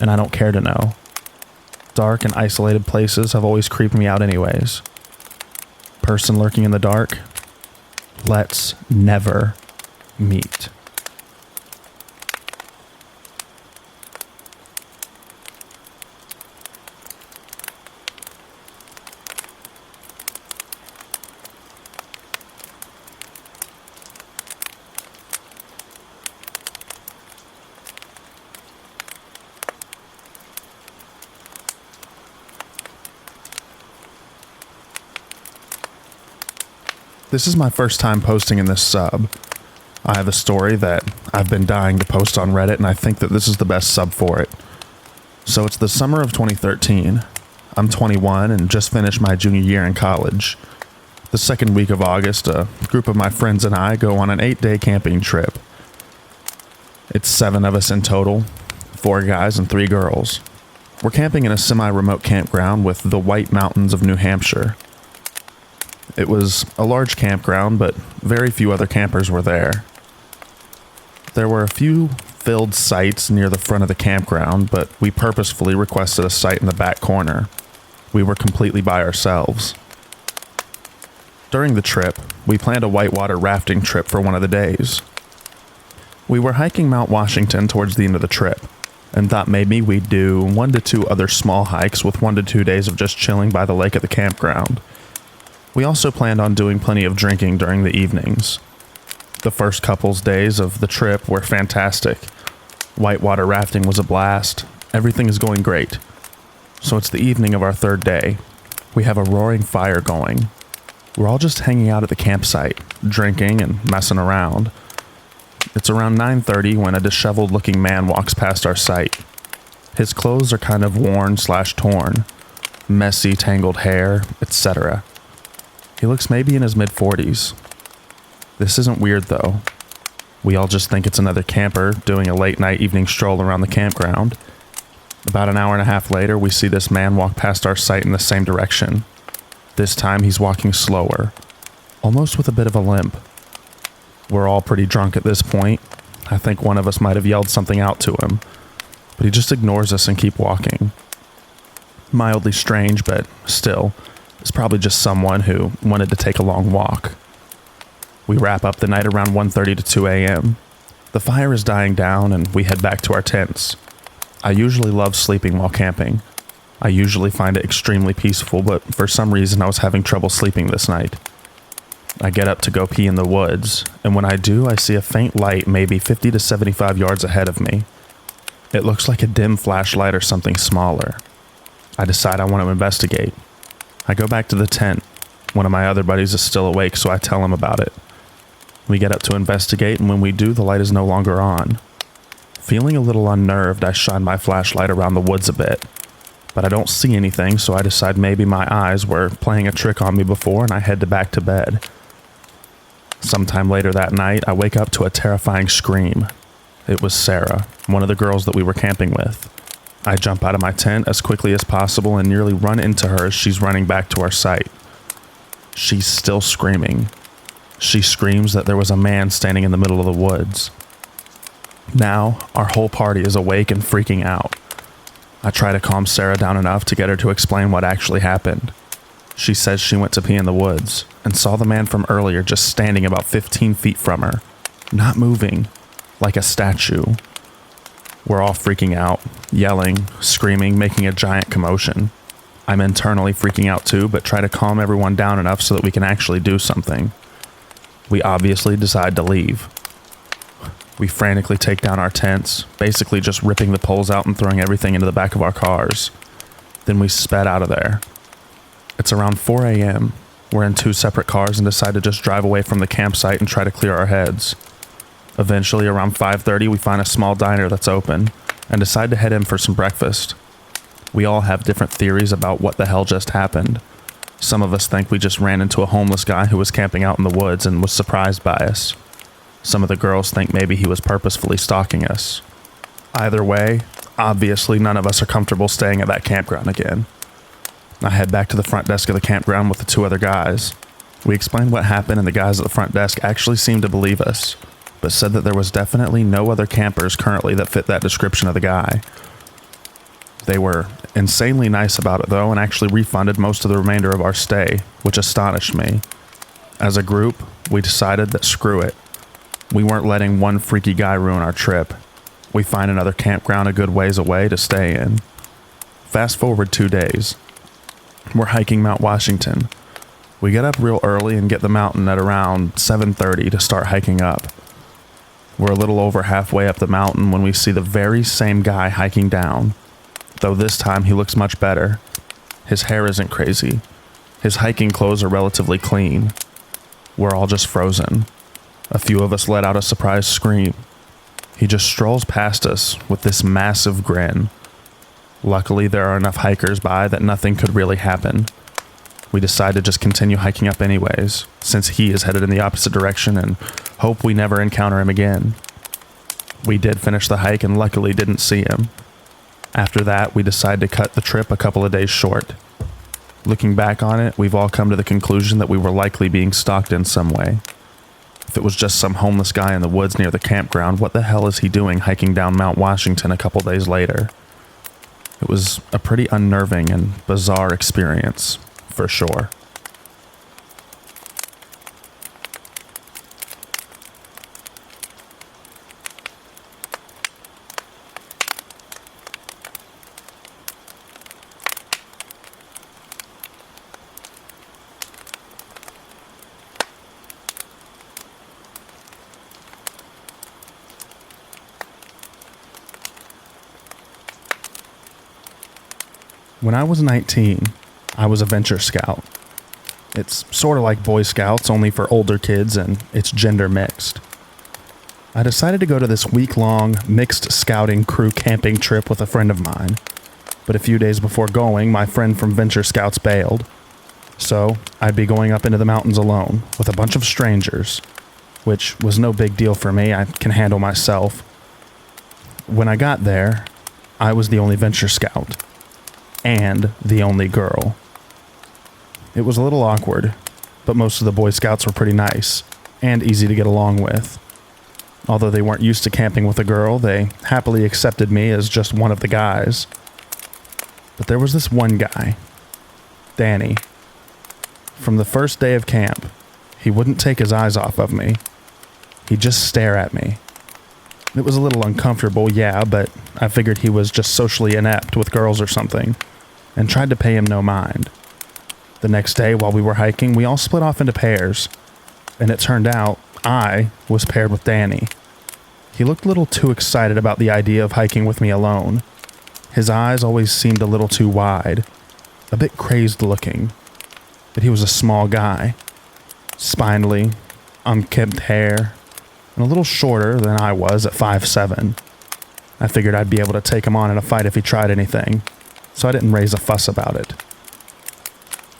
[SPEAKER 1] and I don't care to know. Dark and isolated places have always creeped me out anyways. Person lurking in the dark? Let's never meet. This is my first time posting in this sub, I have a story that I've been dying to post on Reddit, and I think that this is the best sub for it. So it's the summer of 2013. I'm 21 and just finished my junior year in college. The second week of August, a group of my friends and I go on an 8-day camping trip. It's 7 of us in total, 4 guys and 3 girls. We're camping in a semi-remote campground with the White Mountains of New Hampshire. It was a large campground, but very few other campers were there. There were a few filled sites near the front of the campground, but we purposefully requested a site in the back corner. We were completely by ourselves. During the trip, we planned a whitewater rafting trip for one of the days. We were hiking Mount Washington towards the end of the trip, and thought maybe we'd do 1 to 2 other small hikes with 1 to 2 days of just chilling by the lake at the campground. We also planned on doing plenty of drinking during the evenings. The first couple's days of the trip were fantastic. Whitewater rafting was a blast. Everything is going great. So it's the evening of our 3rd day. We have a roaring fire going. We're all just hanging out at the campsite, drinking and messing around. It's around 9:30 when a disheveled-looking man walks past our site. His clothes are kind of worn/torn, messy, tangled hair, etc. He looks maybe in his mid-40s. This isn't weird, though. We all just think it's another camper doing a late-night evening stroll around the campground. About an hour and a half later, we see this man walk past our site in the same direction. This time, he's walking slower, almost with a bit of a limp. We're all pretty drunk at this point. I think one of us might have yelled something out to him, but he just ignores us and keeps walking. Mildly strange, but still, it's probably just someone who wanted to take a long walk. We wrap up the night around 1:30 to 2 a.m. The fire is dying down and we head back to our tents. I usually love sleeping while camping. I usually find it extremely peaceful, but for some reason I was having trouble sleeping this night. I get up to go pee in the woods, and when I do, I see a faint light maybe 50 to 75 yards ahead of me. It looks like a dim flashlight or something smaller. I decide I want to investigate. I go back to the tent. One of my other buddies is still awake, so I tell him about it. We get up to investigate, and when we do, the light is no longer on. Feeling a little unnerved, I shine my flashlight around the woods a bit, but I don't see anything, so I decide maybe my eyes were playing a trick on me before, and I head back to bed. Sometime later that night, I wake up to a terrifying scream. It was Sarah, one of the girls that we were camping with. I jump out of my tent as quickly as possible and nearly run into her as she's running back to our site. She's still screaming. She screams that there was a man standing in the middle of the woods. Now, our whole party is awake and freaking out. I try to calm Sarah down enough to get her to explain what actually happened. She says she went to pee in the woods and saw the man from earlier just standing about 15 feet from her, not moving, like a statue. We're all freaking out, yelling, screaming, making a giant commotion. I'm internally freaking out too, but try to calm everyone down enough so that we can actually do something. We obviously decide to leave. We frantically take down our tents, basically just ripping the poles out and throwing everything into the back of our cars. Then we sped out of there. It's around 4 a.m. We're in 2 separate cars and decide to just drive away from the campsite and try to clear our heads. Eventually, around 5:30, we find a small diner that's open and decide to head in for some breakfast. We all have different theories about what the hell just happened. Some of us think we just ran into a homeless guy who was camping out in the woods and was surprised by us. Some of the girls think maybe he was purposefully stalking us. Either way, obviously none of us are comfortable staying at that campground again. I head back to the front desk of the campground with the 2 other guys. We explained what happened and the guys at the front desk actually seemed to believe us, but said that there was definitely no other campers currently that fit that description of the guy. They were insanely nice about it though and actually refunded most of the remainder of our stay, which astonished me. As a group, we decided that screw it. We weren't letting one freaky guy ruin our trip. We find another campground a good ways away to stay in. Fast forward 2 days. We're hiking Mount Washington. We get up real early and get the mountain at around 7:30 to start hiking up. We're a little over halfway up the mountain when we see the very same guy hiking down, though this time he looks much better. His hair isn't crazy. His hiking clothes are relatively clean. We're all just frozen. A few of us let out a surprised scream. He just strolls past us with this massive grin. Luckily, there are enough hikers by that nothing could really happen. We decide to just continue hiking up anyways, since he is headed in the opposite direction, and hope we never encounter him again. We did finish the hike and luckily didn't see him. After that, we decide to cut the trip a couple of days short. Looking back on it, we've all come to the conclusion that we were likely being stalked in some way. If it was just some homeless guy in the woods near the campground, what the hell is he doing hiking down Mount Washington a couple days later? It was a pretty unnerving and bizarre experience, for sure. When I was 19, I was a venture scout. It's sort of like Boy Scouts, only for older kids, and it's gender mixed. I decided to go to this week-long mixed scouting crew camping trip with a friend of mine, but a few days before going, my friend from Venture Scouts bailed. So I'd be going up into the mountains alone with a bunch of strangers, which was no big deal for me. I can handle myself. When I got there, I was the only Venture Scout. And the only girl. It was a little awkward, but most of the Boy Scouts were pretty nice and easy to get along with. Although they weren't used to camping with a girl, they happily accepted me as just one of the guys. But there was this one guy, Danny. From the first day of camp, he wouldn't take his eyes off of me. He'd just stare at me. It was a little uncomfortable, yeah, but I figured he was just socially inept with girls or something, and tried to pay him no mind. The next day, while we were hiking, we all split off into pairs, and it turned out I was paired with Danny. He looked a little too excited about the idea of hiking with me alone. His eyes always seemed a little too wide, a bit crazed looking, but he was a small guy, spindly, unkempt hair, and a little shorter than I was at 5'7". I figured I'd be able to take him on in a fight if he tried anything, so I didn't raise a fuss about it.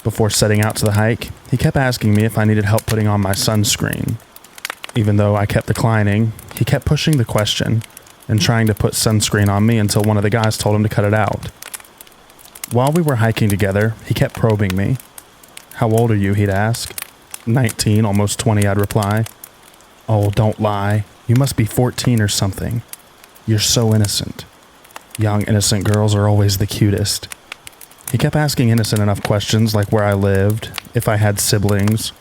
[SPEAKER 1] Before setting out to the hike, he kept asking me if I needed help putting on my sunscreen. Even though I kept declining, he kept pushing the question and trying to put sunscreen on me until one of the guys told him to cut it out. While we were hiking together, he kept probing me. "How old are you?" he'd ask. 19, almost 20, I'd reply. "Oh, don't lie. You must be 14 or something. You're so innocent. Young, innocent girls are always the cutest." He kept asking innocent enough questions like where I lived, if I had siblings,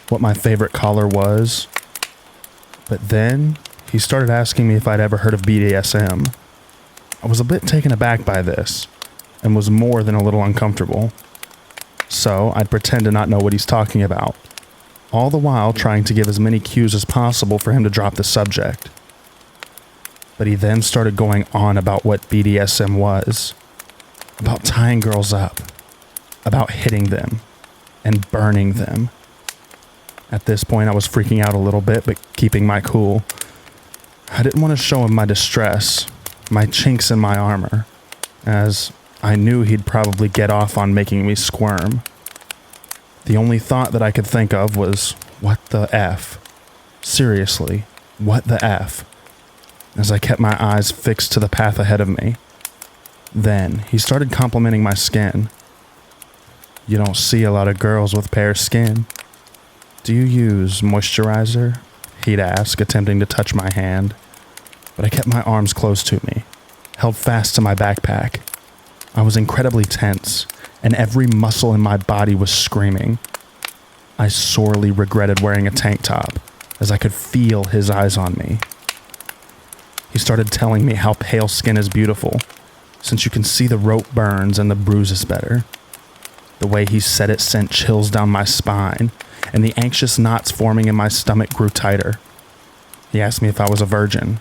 [SPEAKER 1] what my favorite color was. But then he started asking me if I'd ever heard of BDSM. I was a bit taken aback by this, and was more than a little uncomfortable. So I'd pretend to not know what he's talking about, all the while trying to give as many cues as possible for him to drop the subject. But he then started going on about what BDSM was, about tying girls up, about hitting them, and burning them. At this point, I was freaking out a little bit, but keeping my cool. I didn't want to show him my distress, my chinks in my armor, as I knew he'd probably get off on making me squirm. The only thought that I could think of was, what the F? Seriously, what the F? As I kept my eyes fixed to the path ahead of me. Then he started complimenting my skin. "You don't see a lot of girls with bare skin. Do you use moisturizer?" he'd ask, attempting to touch my hand. But I kept my arms close to me, held fast to my backpack. I was incredibly tense, and every muscle in my body was screaming. I sorely regretted wearing a tank top, as I could feel his eyes on me. He started telling me how pale skin is beautiful, since you can see the rope burns and the bruises better. The way he said it sent chills down my spine, and the anxious knots forming in my stomach grew tighter. He asked me if I was a virgin.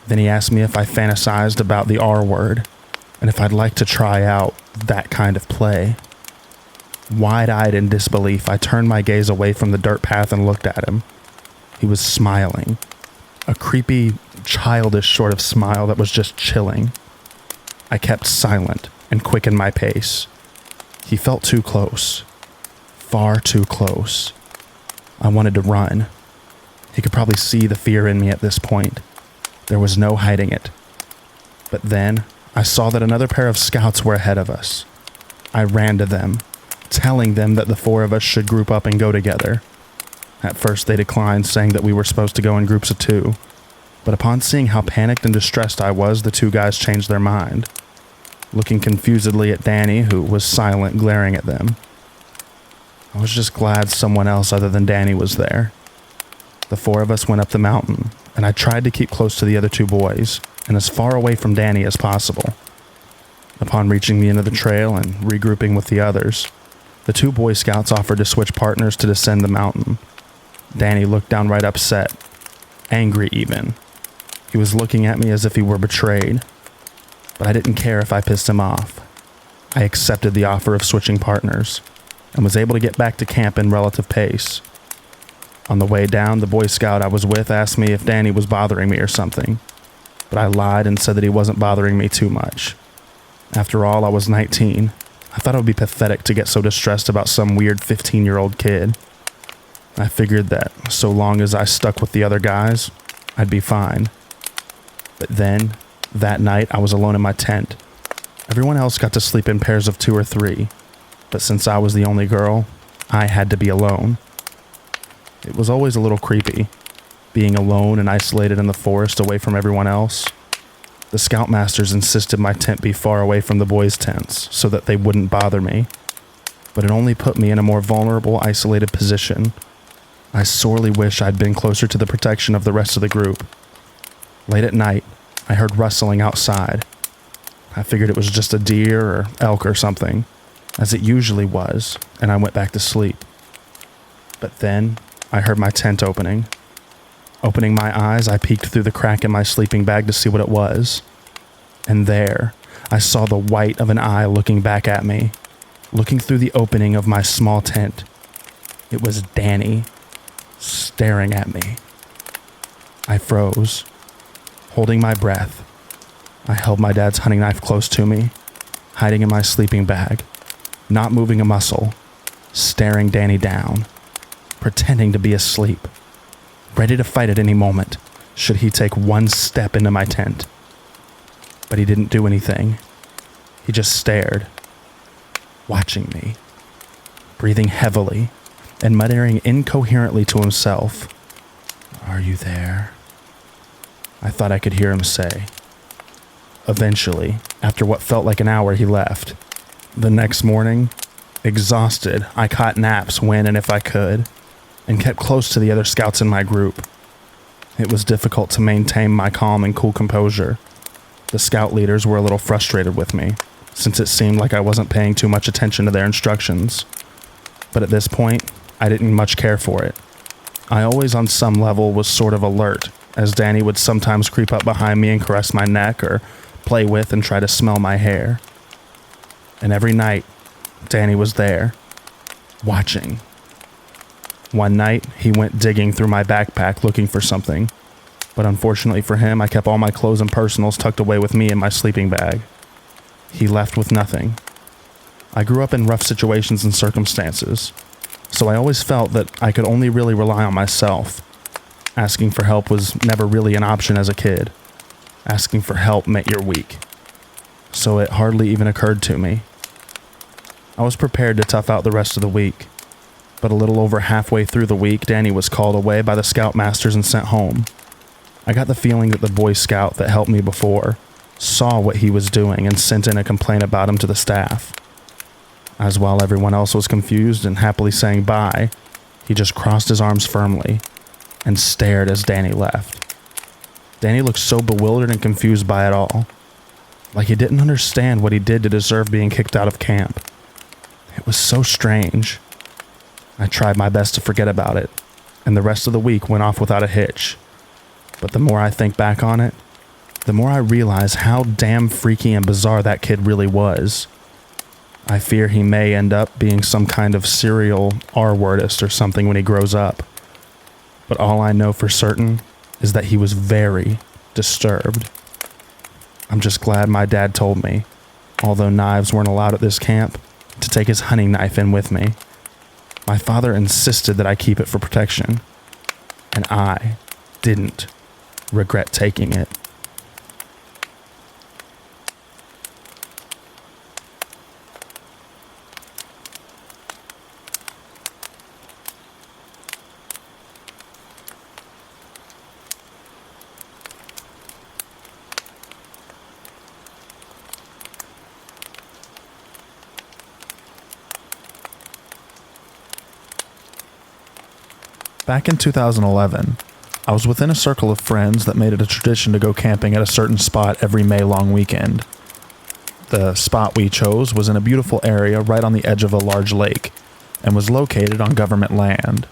[SPEAKER 1] Then he asked me if I fantasized about the R word, and if I'd like to try out that kind of play. Wide-eyed in disbelief, I turned my gaze away from the dirt path and looked at him. He was smiling. A creepy, childish sort of smile that was just chilling. I kept silent and quickened my pace. He felt too close. Far too close. I wanted to run. He could probably see the fear in me at this point. There was no hiding it. But then, I saw that another pair of scouts were ahead of us. I ran to them, telling them that the four of us should group up and go together. At first they declined, saying that we were supposed to go in groups of 2. But upon seeing how panicked and distressed I was, the 2 guys changed their mind. Looking confusedly at Danny, who was silent, glaring at them. I was just glad someone else other than Danny was there. The 4 of us went up the mountain, and I tried to keep close to the other 2 boys, and as far away from Danny as possible. Upon reaching the end of the trail and regrouping with the others, the 2 Boy Scouts offered to switch partners to descend the mountain. Danny looked downright upset, angry even. He was looking at me as if he were betrayed, but I didn't care if I pissed him off. I accepted the offer of switching partners, and was able to get back to camp in relative pace. On the way down, the Boy Scout I was with asked me if Danny was bothering me or something, but I lied and said that he wasn't bothering me too much. After all, I was 19. I thought it would be pathetic to get so distressed about some weird 15-year-old kid. I figured that so long as I stuck with the other guys, I'd be fine. But then, that night, I was alone in my tent. Everyone else got to sleep in pairs of 2 or 3, but since I was the only girl, I had to be alone. It was always a little creepy, being alone and isolated in the forest away from everyone else. The scoutmasters insisted my tent be far away from the boys' tents so that they wouldn't bother me, but it only put me in a more vulnerable, isolated position. I sorely wish I'd been closer to the protection of the rest of the group. Late at night, I heard rustling outside. I figured it was just a deer or elk or something, as it usually was, and I went back to sleep. But then, I heard my tent opening. Opening my eyes, I peeked through the crack in my sleeping bag to see what it was. And there, I saw the white of an eye looking back at me, looking through the opening of my small tent. It was Danny, staring at me. I froze, holding my breath. I held my dad's hunting knife close to me, hiding in my sleeping bag, not moving a muscle, staring Danny down, pretending to be asleep, ready to fight at any moment should he take one step into my tent. But he didn't do anything. He just stared, watching me, breathing heavily and muttering incoherently to himself. "Are you there?" I thought I could hear him say. Eventually, after what felt like an hour, he left. The next morning, exhausted, I caught naps when and if I could, and kept close to the other scouts in my group. It was difficult to maintain my calm and cool composure. The scout leaders were a little frustrated with me, since it seemed like I wasn't paying too much attention to their instructions. But at this point, I didn't much care for it. I always on some level was sort of alert, as Danny would sometimes creep up behind me and caress my neck or play with and try to smell my hair. And every night, Danny was there, watching. One night, he went digging through my backpack looking for something, but unfortunately for him, I kept all my clothes and personals tucked away with me in my sleeping bag. He left with nothing. I grew up in rough situations and circumstances, so I always felt that I could only really rely on myself. Asking for help was never really an option as a kid. Asking for help meant you're weak, so it hardly even occurred to me. I was prepared to tough out the rest of the week, but a little over halfway through the week, Danny was called away by the scoutmasters and sent home. I got the feeling that the Boy Scout that helped me before saw what he was doing and sent in a complaint about him to the staff. As while everyone else was confused and happily saying bye, he just crossed his arms firmly and stared as Danny left. Danny looked so bewildered and confused by it all, like he didn't understand what he did to deserve being kicked out of camp. It was so strange. I tried my best to forget about it, and the rest of the week went off without a hitch. But the more I think back on it, the more I realize how damn freaky and bizarre that kid really was. I fear he may end up being some kind of serial R-wordist or something when he grows up. but all I know for certain is that he was very disturbed. I'm just glad my dad told me, although knives weren't allowed at this camp, to take his hunting knife in with me. My father insisted that I keep it for protection, and I didn't regret taking it. Back in 2011, I was within a circle of friends that made it a tradition to go camping at a certain spot every May long weekend. The spot we chose was in a beautiful area right on the edge of a large lake and was located on government land.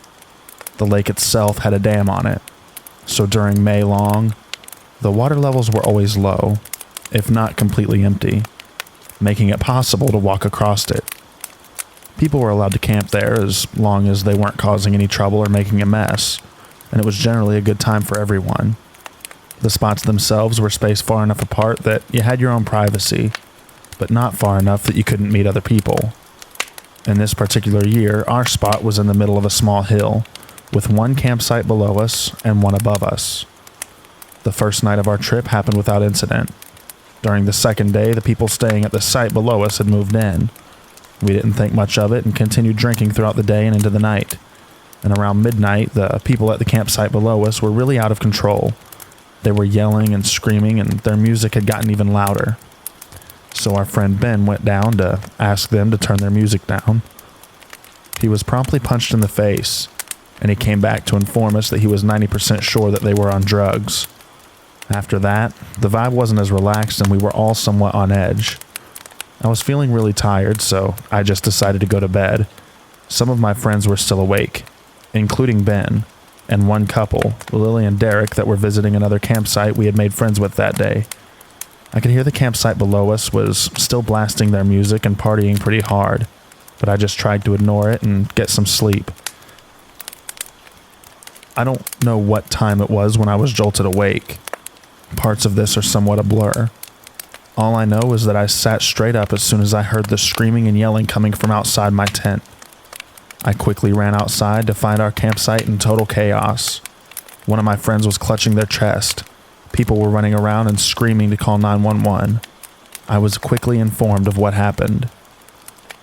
[SPEAKER 1] The lake itself had a dam on it, so during May long, the water levels were always low, if not completely empty, making it possible to walk across it. People were allowed to camp there as long as they weren't causing any trouble or making a mess, and it was generally a good time for everyone. The spots themselves were spaced far enough apart that you had your own privacy, but not far enough that you couldn't meet other people. In this particular year, our spot was in the middle of a small hill, with one campsite below us and one above us. The first night of our trip happened without incident. During the second day, the people staying at the site below us had moved in. We didn't think much of it and continued drinking throughout the day and into the night. And around midnight, the people at the campsite below us were really out of control. They were yelling and screaming, and their music had gotten even louder. So our friend Ben went down to ask them to turn their music down. He was promptly punched in the face, and he came back to inform us that he was 90% sure that they were on drugs. After that, the vibe wasn't as relaxed and we were all somewhat on edge. I was feeling really tired, so I just decided to go to bed. Some of my friends were still awake, including Ben, and one couple, Lily and Derek, that were visiting another campsite we had made friends with that day. I could hear the campsite below us was still blasting their music and partying pretty hard, but I just tried to ignore it and get some sleep. I don't know what time it was when I was jolted awake. Parts of this are somewhat a blur. All I know is that I sat straight up as soon as I heard the screaming and yelling coming from outside my tent. I quickly ran outside to find our campsite in total chaos. One of my friends was clutching their chest. People were running around and screaming to call 911. I was quickly informed of what happened.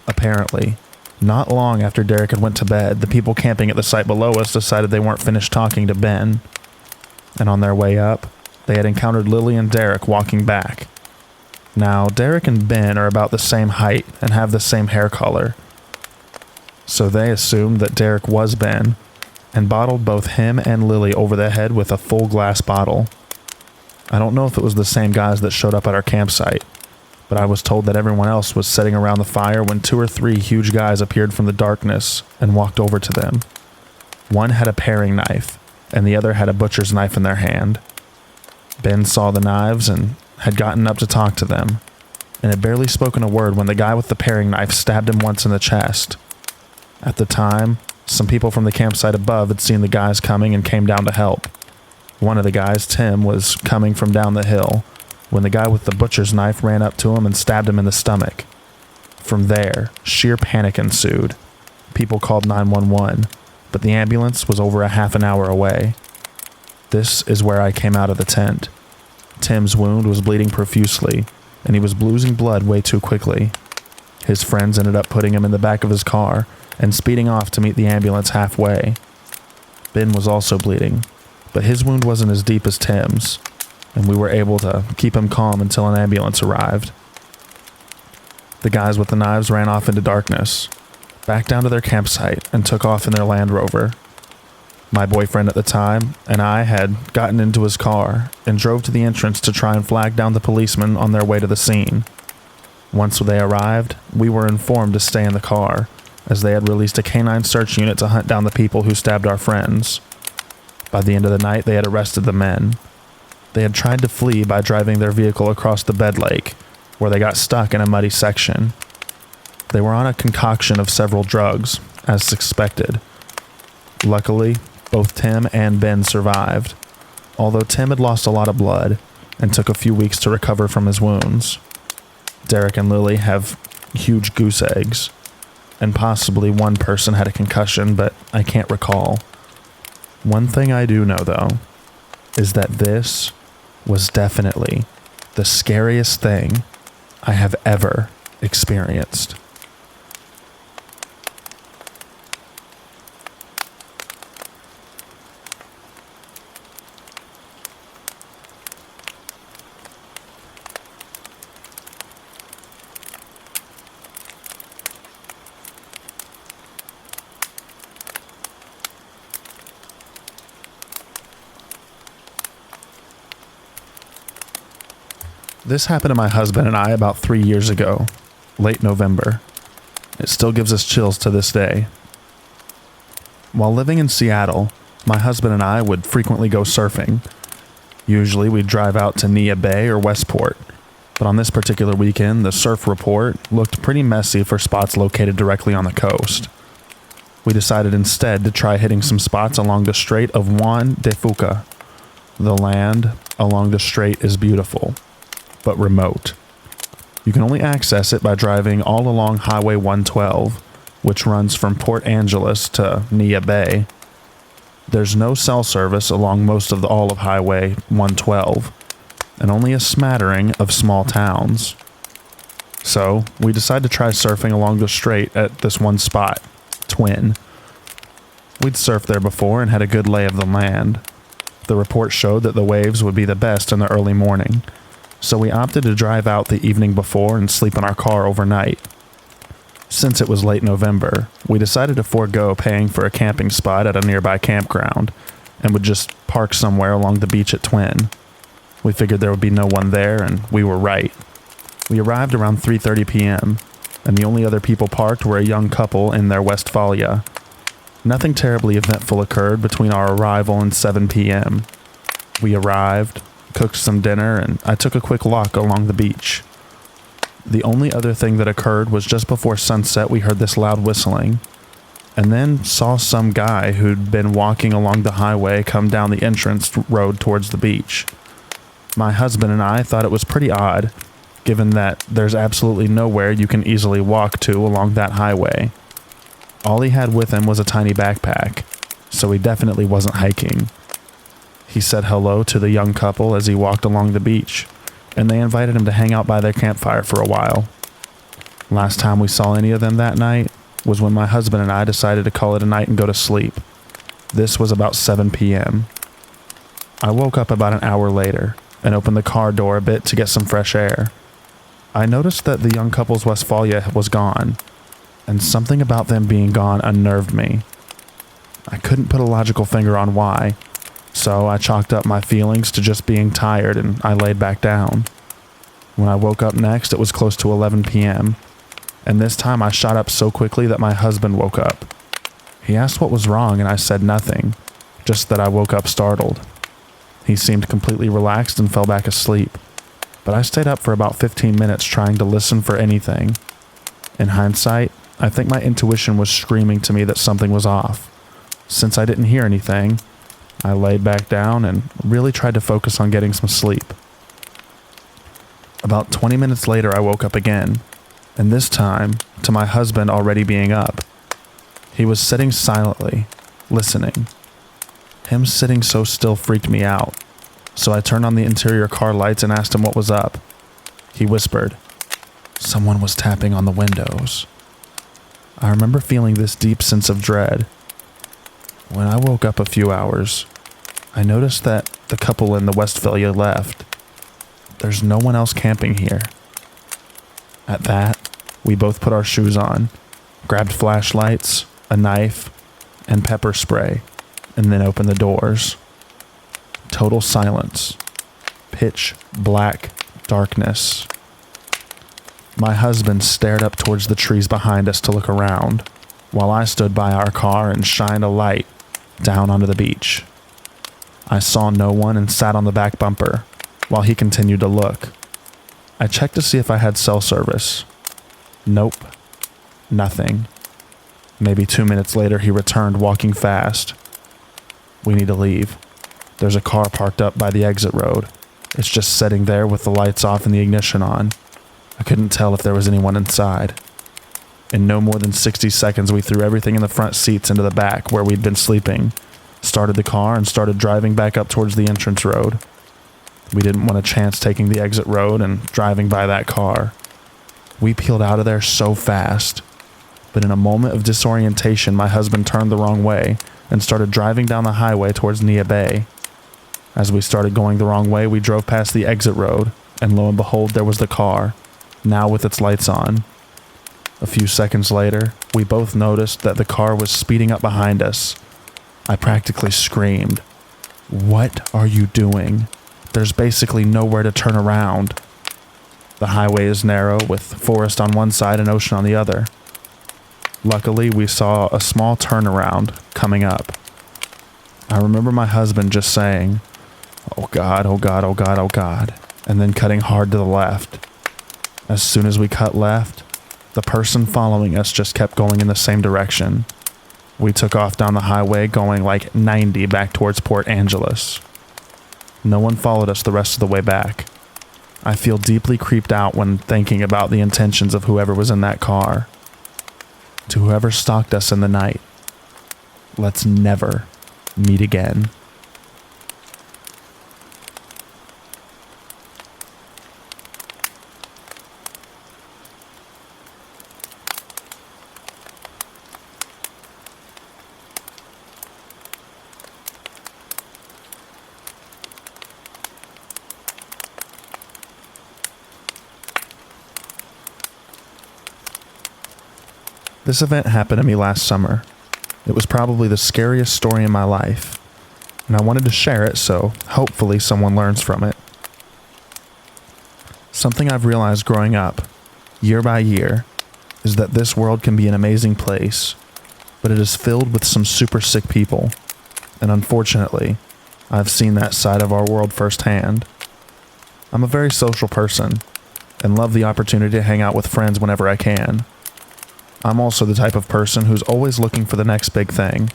[SPEAKER 1] Apparently, not long after Derek had went to bed, the people camping at the site below us decided they weren't finished talking to Ben. And on their way up, they had encountered Lily and Derek walking back. Now, Derek and Ben are about the same height and have the same hair color. So they assumed that Derek was Ben and bottled both him and Lily over the head with a full glass bottle. I don't know if it was the same guys that showed up at our campsite, but I was told that everyone else was sitting around the fire when 2 or 3 huge guys appeared from the darkness and walked over to them. One had a paring knife, and the other had a butcher's knife in their hand. Ben saw the knives and had gotten up to talk to them, and had barely spoken a word when the guy with the paring knife stabbed him once in the chest. At the time, some people from the campsite above had seen the guys coming and came down to help. One of the guys, Tim, was coming from down the hill when the guy with the butcher's knife ran up to him and stabbed him in the stomach. From there, sheer panic ensued. People called 911, but the ambulance was over a half an hour away. This is where I came out of the tent. Tim's wound was bleeding profusely, and he was losing blood way too quickly. His friends ended up putting him in the back of his car and speeding off to meet the ambulance halfway. Ben was also bleeding, but his wound wasn't as deep as Tim's, and we were able to keep him calm until an ambulance arrived. The guys with the knives ran off into darkness, back down to their campsite, and took off in their Land Rover. My boyfriend at the time and I had gotten into his car and drove to the entrance to try and flag down the policemen on their way to the scene. Once they arrived, we were informed to stay in the car, as they had released a canine search unit to hunt down the people who stabbed our friends. By the end of the night, they had arrested the men. They had tried to flee by driving their vehicle across the bed lake, where they got stuck in a muddy section. They were on a concoction of several drugs, as suspected. Luckily, Both Tim and Ben survived, although Tim had lost a lot of blood and took a few weeks to recover from his wounds. Derek and Lily have huge goose eggs, and possibly one person had a concussion, but I can't recall. One thing I do know, though, is that this was definitely the scariest thing I have ever experienced. This happened to my husband and I about 3 years ago, late November. It still gives us chills to this day. While living in Seattle, my husband and I would frequently go surfing. Usually we'd drive out to Neah Bay or Westport, but on this particular weekend, the surf report looked pretty messy for spots located directly on the coast. We decided instead to try hitting some spots along the Strait of Juan de Fuca. The land along the strait is beautiful, but remote. You can only access it by driving all along Highway 112, which runs from Port Angeles to Neah Bay. There's no cell service along most of all of Highway 112, and only a smattering of small towns. So, we decided to try surfing along the strait at this one spot, Twin. We'd surfed there before and had a good lay of the land. The report showed that the waves would be the best in the early morning, so we opted to drive out the evening before and sleep in our car overnight. Since it was late November, we decided to forego paying for a camping spot at a nearby campground and would just park somewhere along the beach at Twin. We figured there would be no one there, and we were right. We arrived around 3:30 p.m., and the only other people parked were a young couple in their Westfalia. Nothing terribly eventful occurred between our arrival and 7 p.m. We arrived, cooked some dinner, and I took a quick walk along the beach. The only other thing that occurred was just before sunset we heard this loud whistling, and then saw some guy who'd been walking along the highway come down the entrance road towards the beach. My husband and I thought it was pretty odd, given that there's absolutely nowhere you can easily walk to along that highway. All he had with him was a tiny backpack, so he definitely wasn't hiking. He said hello to the young couple as he walked along the beach, and they invited him to hang out by their campfire for a while. Last time we saw any of them that night was when my husband and I decided to call it a night and go to sleep. This was about 7 p.m. I woke up about an hour later and opened the car door a bit to get some fresh air. I noticed that the young couple's Westfalia was gone, and something about them being gone unnerved me. I couldn't put a logical finger on why, so I chalked up my feelings to just being tired and I laid back down. When I woke up next, it was close to 11 p.m., and this time I shot up so quickly that my husband woke up. He asked what was wrong, and I said nothing, just that I woke up startled. He seemed completely relaxed and fell back asleep, but I stayed up for about 15 minutes trying to listen for anything. In hindsight, I think my intuition was screaming to me that something was off. Since I didn't hear anything, I laid back down and really tried to focus on getting some sleep. About 20 minutes later, I woke up again, and this time to my husband already being up. He was sitting silently, listening. Him sitting so still freaked me out, so I turned on the interior car lights and asked him what was up. He whispered, "Someone was tapping on the windows." I remember feeling this deep sense of dread. When I woke up a few hours, I noticed that the couple in the Westphalia left. There's no one else camping here. At that, we both put our shoes on, grabbed flashlights, a knife, and pepper spray, and then opened the doors. Total silence. Pitch black darkness. My husband stared up towards the trees behind us to look around, while I stood by our car and shined a light down onto the beach. I saw no one and sat on the back bumper, while he continued to look. I checked to see if I had cell service. Nope. Nothing. Maybe 2 minutes later he returned walking fast. We need to leave. There's a car parked up by the exit road. It's just sitting there with the lights off and the ignition on. I couldn't tell if there was anyone inside. In no more than 60 seconds, we threw everything in the front seats into the back where we'd been sleeping, started the car, and started driving back up towards the entrance road. We didn't want a chance taking the exit road and driving by that car. We peeled out of there so fast, but in a moment of disorientation, my husband turned the wrong way and started driving down the highway towards Nia Bay. As we started going the wrong way, we drove past the exit road, and lo and behold, there was the car, now with its lights on. A few seconds later, we both noticed that the car was speeding up behind us. I practically screamed, "What are you doing? There's basically nowhere to turn around." The highway is narrow, with forest on one side and ocean on the other. Luckily, we saw a small turnaround coming up. I remember my husband just saying, "Oh God, oh God, oh God, oh God," and then cutting hard to the left. As soon as we cut left, the person following us just kept going in the same direction. We took off down the highway going like 90 back towards Port Angeles. No one followed us the rest of the way back. I feel deeply creeped out when thinking about the intentions of whoever was in that car. To whoever stalked us in the night, let's never meet again. This event happened to me last summer. It was probably the scariest story in my life, and I wanted to share it so hopefully someone learns from it. Something I've realized growing up, year by year, is that this world can be an amazing place, but it is filled with some super sick people, and unfortunately, I've seen that side of our world firsthand. I'm a very social person, and love the opportunity to hang out with friends whenever I can. I'm also the type of person who's always looking for the next big thing.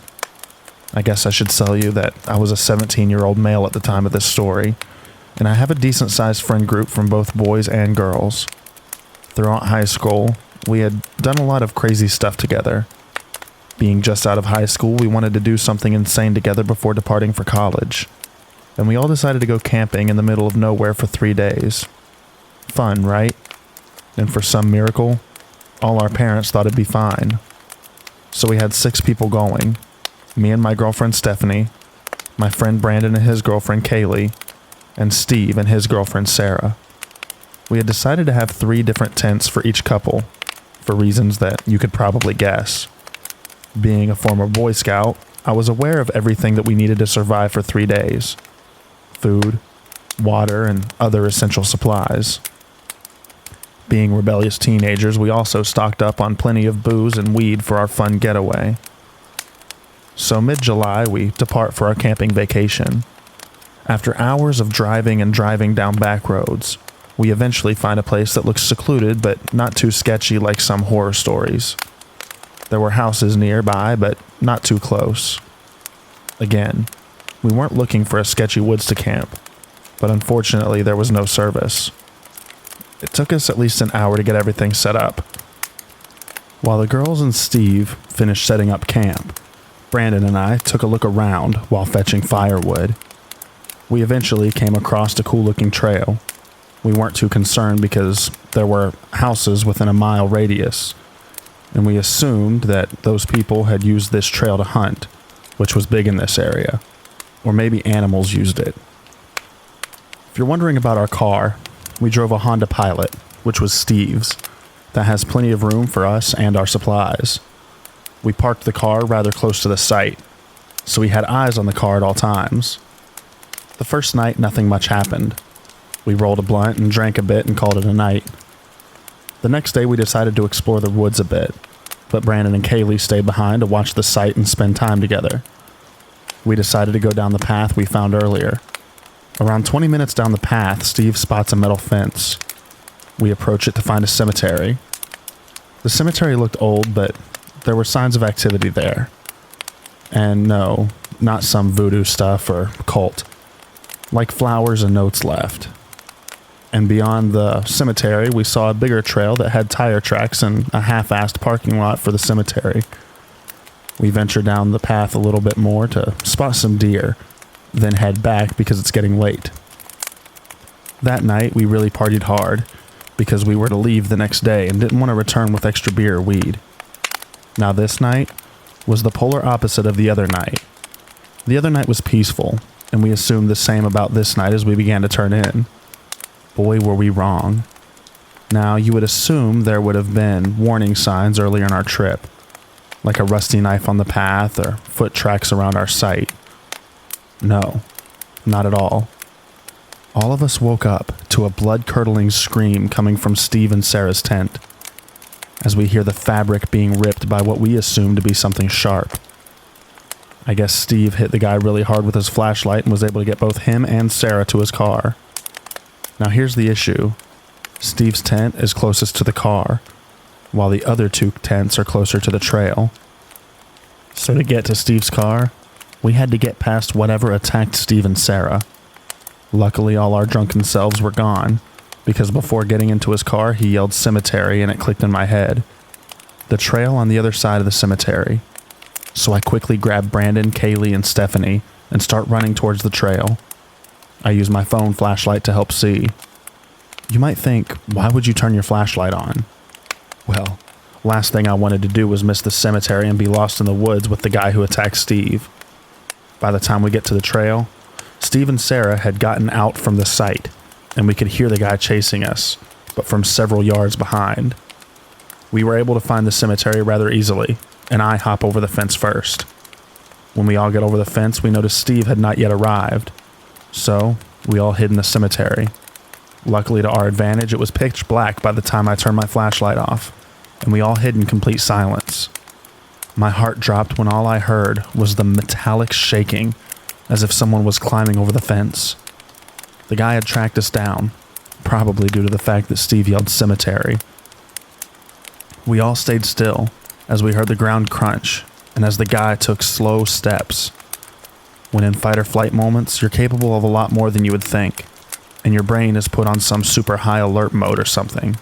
[SPEAKER 1] I guess I should tell you that I was a 17-year-old male at the time of this story, and I have a decent-sized friend group from both boys and girls. Throughout high school, we had done a lot of crazy stuff together. Being just out of high school, we wanted to do something insane together before departing for college, and we all decided to go camping in the middle of nowhere for 3 days. Fun, right? And for some miracle, all our parents thought it'd be fine. So we had 6 people going. Me and my girlfriend Stephanie, my friend Brandon and his girlfriend Kaylee, and Steve and his girlfriend Sarah. We had decided to have 3 different tents for each couple, for reasons that you could probably guess. Being a former Boy Scout, I was aware of everything that we needed to survive for 3 days. Food, water, and other essential supplies. Being rebellious teenagers, we also stocked up on plenty of booze and weed for our fun getaway. So mid-July, we depart for our camping vacation. After hours of driving and driving down back roads, we eventually find a place that looks secluded but not too sketchy like some horror stories. There were houses nearby, but not too close. Again, we weren't looking for a sketchy woods to camp, but unfortunately there was no service. It took us at least an hour to get everything set up. While the girls and Steve finished setting up camp, Brandon and I took a look around while fetching firewood. We eventually came across a cool-looking trail. We weren't too concerned because there were houses within a mile radius, and we assumed that those people had used this trail to hunt, which was big in this area, or maybe animals used it. If you're wondering about our car, we drove a Honda Pilot, which was Steve's, that has plenty of room for us and our supplies. We parked the car rather close to the site, so we had eyes on the car at all times. The first night, nothing much happened. We rolled a blunt and drank a bit and called it a night. The next day, we decided to explore the woods a bit, but Brandon and Kaylee stayed behind to watch the site and spend time together. We decided to go down the path we found earlier. Around 20 minutes down the path, Steve spots a metal fence. We approach it to find a cemetery. The cemetery looked old, but there were signs of activity there. And no, not some voodoo stuff or cult. Like flowers and notes left. And beyond the cemetery, we saw a bigger trail that had tire tracks and a half-assed parking lot for the cemetery. We venture down the path a little bit more to spot some deer, then head back because it's getting late. That night, we really partied hard because we were to leave the next day and didn't want to return with extra beer or weed. Now this night was the polar opposite of the other night. The other night was peaceful, and we assumed the same about this night as we began to turn in. Boy, were we wrong. Now, you would assume there would have been warning signs earlier in our trip, like a rusty knife on the path or foot tracks around our site. No, not at all. All of us woke up to a blood-curdling scream coming from Steve and Sarah's tent, as we hear the fabric being ripped by what we assumed to be something sharp. I guess Steve hit the guy really hard with his flashlight and was able to get both him and Sarah to his car. Now here's the issue. Steve's tent is closest to the car, while the other two tents are closer to the trail. So to get to Steve's car, we had to get past whatever attacked Steve and Sarah. Luckily, all our drunken selves were gone, because before getting into his car, he yelled cemetery and it clicked in my head. The trail on the other side of the cemetery. So I quickly grabbed Brandon, Kaylee, and Stephanie and start running towards the trail. I use my phone flashlight to help see. You might think, why would you turn your flashlight on? Well, last thing I wanted to do was miss the cemetery and be lost in the woods with the guy who attacked Steve. By the time we get to the trail, Steve and Sarah had gotten out from the site, and we could hear the guy chasing us, but from several yards behind. We were able to find the cemetery rather easily, and I hop over the fence first. When we all get over the fence, we notice Steve had not yet arrived. So, we all hid in the cemetery. Luckily to our advantage, it was pitch black by the time I turned my flashlight off, and we all hid in complete silence. My heart dropped when all I heard was the metallic shaking, as if someone was climbing over the fence. The guy had tracked us down, probably due to the fact that Steve yelled cemetery. We all stayed still, as we heard the ground crunch, and as the guy took slow steps. When in fight or flight moments, you're capable of a lot more than you would think, and your brain is put on some super high alert mode or something.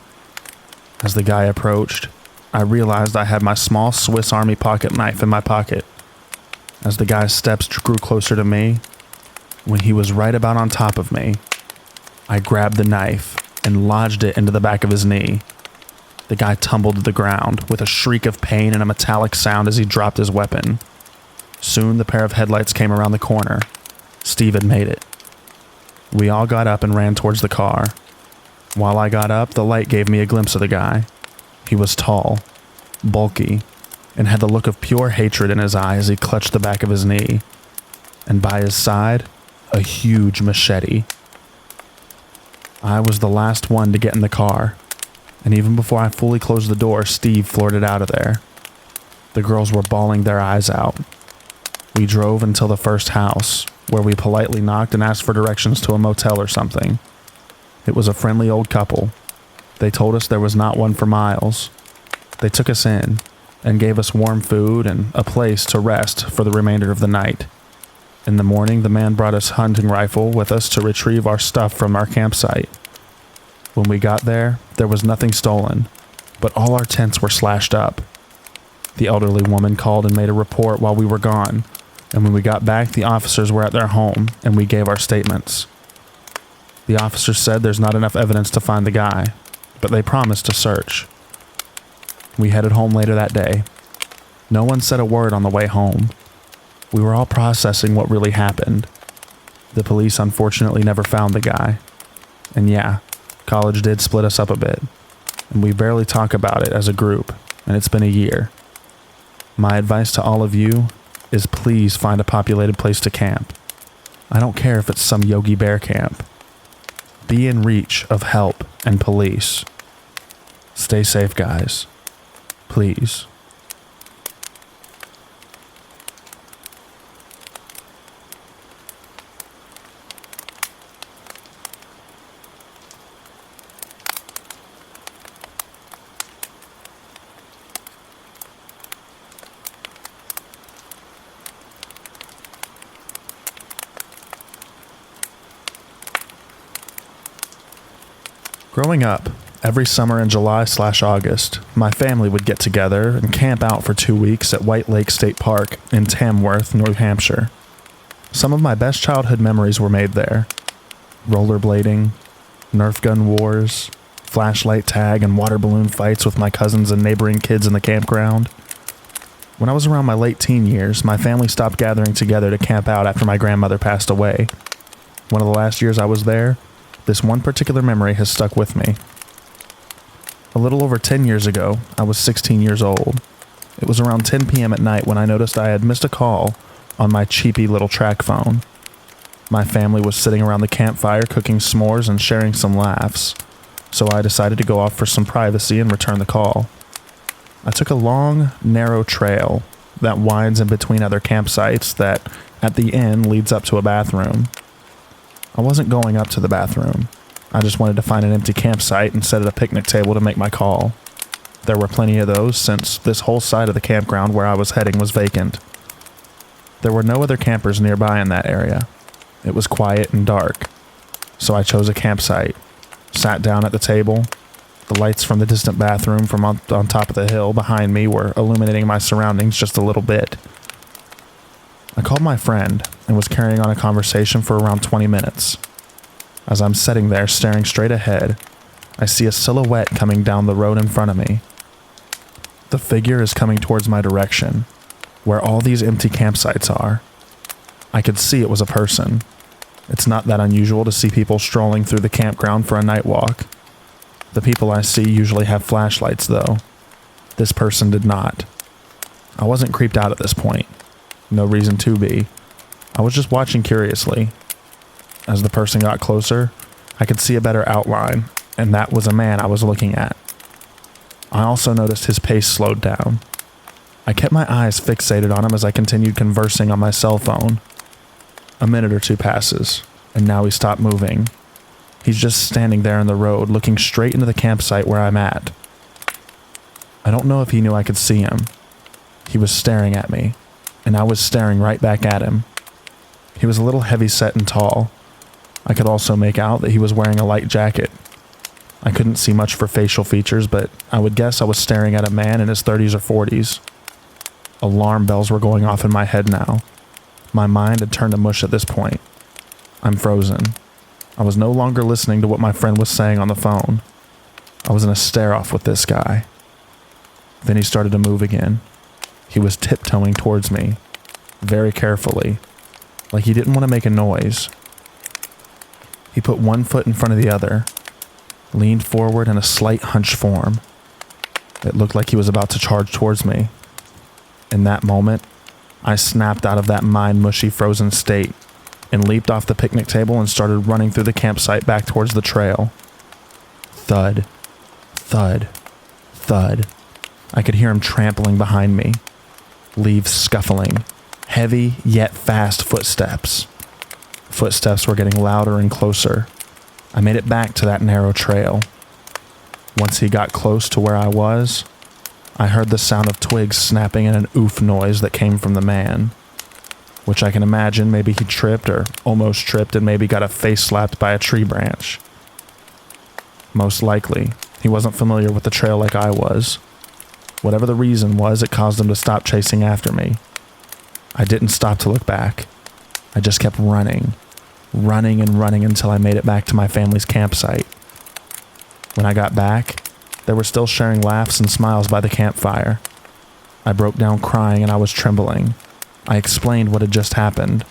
[SPEAKER 1] As the guy approached, I realized I had my small Swiss Army pocket knife in my pocket. As the guy's steps grew closer to me, when he was right about on top of me, I grabbed the knife and lodged it into the back of his knee. The guy tumbled to the ground with a shriek of pain and a metallic sound as he dropped his weapon. Soon the pair of headlights came around the corner. Steve had made it. We all got up and ran towards the car. While I got up, the light gave me a glimpse of the guy. He was tall, bulky, and had the look of pure hatred in his eye as he clutched the back of his knee. And by his side, a huge machete. I was the last one to get in the car, and even before I fully closed the door, Steve floored it out of there. The girls were bawling their eyes out. We drove until the first house, where we politely knocked and asked for directions to a motel or something. It was a friendly old couple. They told us there was not one for miles. They took us in and gave us warm food and a place to rest for the remainder of the night. In the morning, the man brought us hunting rifle with us to retrieve our stuff from our campsite. When we got there, there was nothing stolen, but all our tents were slashed up. The elderly woman called and made a report while we were gone, and when we got back, the officers were at their home, and we gave our statements. The officers said there's not enough evidence to find the guy, but they promised to search. We headed home later that day. No one said a word on the way home. We were all processing what really happened. The police unfortunately never found the guy. And yeah, college did split us up a bit, and we barely talk about it as a group, and it's been a year. My advice to all of you is please find a populated place to camp. I don't care if it's some Yogi Bear camp. Be in reach of help and police. Stay safe, guys. Please. Growing up, every summer in July/August, my family would get together and camp out for 2 weeks at White Lake State Park in Tamworth, New Hampshire. Some of my best childhood memories were made there. Rollerblading, Nerf gun wars, flashlight tag, and water balloon fights with my cousins and neighboring kids in the campground. When I was around my late teen years, my family stopped gathering together to camp out after my grandmother passed away. One of the last years I was there, this one particular memory has stuck with me. A little over 10 years ago, I was 16 years old. It was around 10 p.m. at night when I noticed I had missed a call on my cheapy little track phone. My family was sitting around the campfire cooking s'mores and sharing some laughs, so I decided to go off for some privacy and return the call. I took a long, narrow trail that winds in between other campsites that, at the end, leads up to a bathroom. I wasn't going up to the bathroom. I just wanted to find an empty campsite and sit at a picnic table to make my call. There were plenty of those since this whole side of the campground where I was heading was vacant. There were no other campers nearby in that area. It was quiet and dark, so I chose a campsite, sat down at the table. The lights from the distant bathroom from on top of the hill behind me were illuminating my surroundings just a little bit. I called my friend and was carrying on a conversation for around 20 minutes. As I'm sitting there staring straight ahead, I see a silhouette coming down the road in front of me. The figure is coming towards my direction, where all these empty campsites are. I could see it was a person. It's not that unusual to see people strolling through the campground for a night walk. The people I see usually have flashlights, though. This person did not. I wasn't creeped out at this point. No reason to be. I was just watching curiously. As the person got closer, I could see a better outline, and that was a man I was looking at. I also noticed his pace slowed down. I kept my eyes fixated on him as I continued conversing on my cell phone. A minute or two passes, and now he stopped moving. He's just standing there in the road, looking straight into the campsite where I'm at. I don't know if he knew I could see him. He was staring at me, and I was staring right back at him. He was a little heavy-set and tall. I could also make out that he was wearing a light jacket. I couldn't see much for facial features, but I would guess I was staring at a man in his 30s or 40s. Alarm bells were going off in my head now. My mind had turned to mush at this point. I'm frozen. I was no longer listening to what my friend was saying on the phone. I was in a stare-off with this guy. Then he started to move again. He was tiptoeing towards me, very carefully, like he didn't want to make a noise. He put one foot in front of the other, leaned forward in a slight hunched form. It looked like he was about to charge towards me. In that moment, I snapped out of that mind-mushy frozen state and leaped off the picnic table and started running through the campsite back towards the trail. Thud, thud, thud. I could hear him trampling behind me. Leaves scuffling. Heavy yet fast footsteps. Footsteps were getting louder and closer. I made it back to that narrow trail. Once he got close to where I was, I heard the sound of twigs snapping and an oof noise that came from the man, which I can imagine maybe he tripped or almost tripped and maybe got a face slapped by a tree branch. Most likely, he wasn't familiar with the trail like I was. Whatever the reason was, it caused him to stop chasing after me. I didn't stop to look back. I just kept running and running until I made it back to my family's campsite. When I got back, they were still sharing laughs and smiles by the campfire. I broke down crying and I was trembling. I explained what had just happened.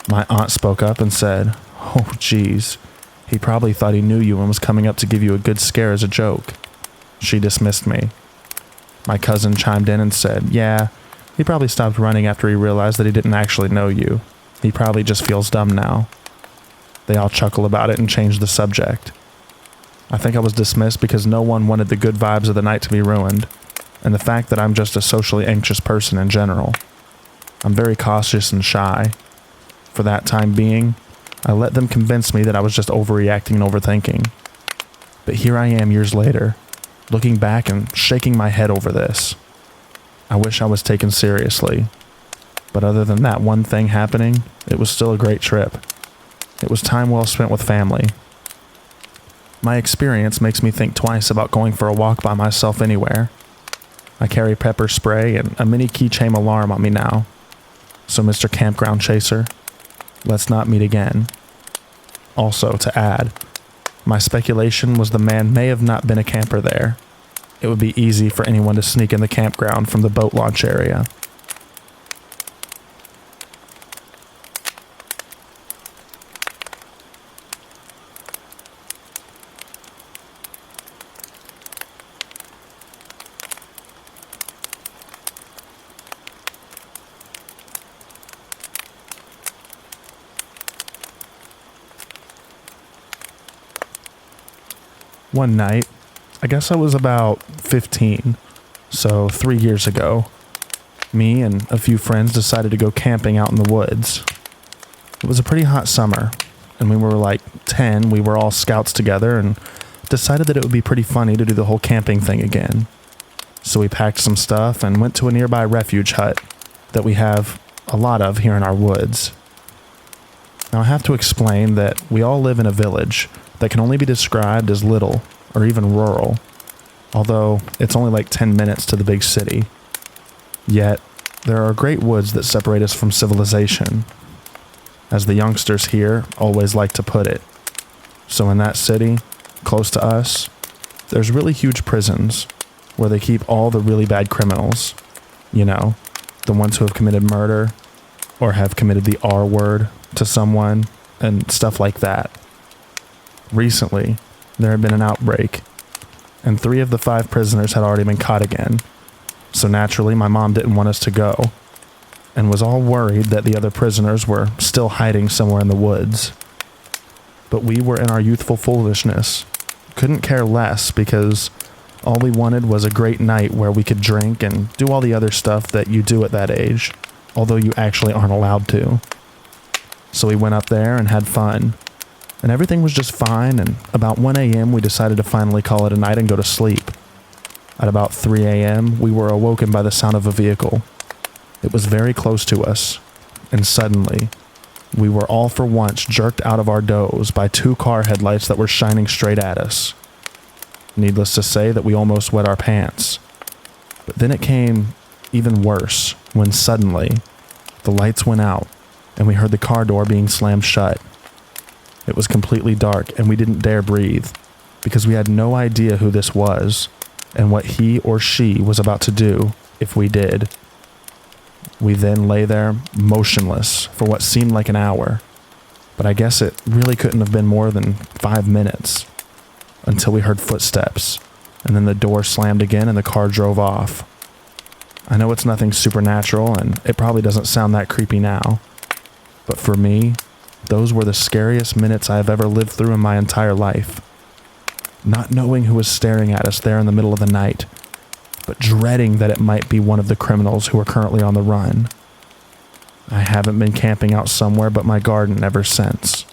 [SPEAKER 1] My aunt spoke up and said, "Oh, geez, he probably thought he knew you and was coming up to give you a good scare as a joke." She dismissed me. My cousin chimed in and said, "Yeah, he probably stopped running after he realized that he didn't actually know you. He probably just feels dumb now." They all chuckled about it and changed the subject. I think I was dismissed because no one wanted the good vibes of the night to be ruined, and the fact that I'm just a socially anxious person in general. I'm very cautious and shy. For that time being, I let them convince me that I was just overreacting and overthinking. But here I am years later, looking back and shaking my head over this. I wish I was taken seriously. But other than that one thing happening, it was still a great trip. It was time well spent with family. My experience makes me think twice about going for a walk by myself anywhere. I carry pepper spray and a mini keychain alarm on me now. So Mr. Campground Chaser, let's not meet again. Also, to add, my speculation was the man may have not been a camper there. It would be easy for anyone to sneak in the campground from the boat launch area. One night, I guess I was about 15, so 3 years ago, me and a few friends decided to go camping out in the woods. It was a pretty hot summer, and we were like 10, we were all scouts together and decided that it would be pretty funny to do the whole camping thing again. So we packed some stuff and went to a nearby refuge hut that we have a lot of here in our woods. Now I have to explain that we all live in a village that can only be described as little or even rural, although it's only like 10 minutes to the big city. Yet, there are great woods that separate us from civilization, as the youngsters here always like to put it. So in that city, close to us, there's really huge prisons where they keep all the really bad criminals. You know, the ones who have committed murder or have committed the R word to someone and stuff like that. Recently, there had been an outbreak, and 3 of the 5 prisoners had already been caught again. So naturally, my mom didn't want us to go, and was all worried that the other prisoners were still hiding somewhere in the woods. But we were in our youthful foolishness, couldn't care less because all we wanted was a great night where we could drink and do all the other stuff that you do at that age, although you actually aren't allowed to. So we went up there and had fun. And everything was just fine, and about 1 a.m. we decided to finally call it a night and go to sleep. At about 3 a.m. we were awoken by the sound of a vehicle. It was very close to us, and suddenly, we were all for once jerked out of our doze by 2 car headlights that were shining straight at us. Needless to say that we almost wet our pants. But then it came even worse when suddenly, the lights went out, and we heard the car door being slammed shut. It was completely dark, and we didn't dare breathe, because we had no idea who this was, and what he or she was about to do if we did. We then lay there, motionless, for what seemed like an hour, but I guess it really couldn't have been more than 5 minutes, until we heard footsteps, and then the door slammed again and the car drove off. I know it's nothing supernatural, and it probably doesn't sound that creepy now, but for me, those were the scariest minutes I have ever lived through in my entire life. Not knowing who was staring at us there in the middle of the night, but dreading that it might be one of the criminals who are currently on the run. I haven't been camping out somewhere but my garden ever since.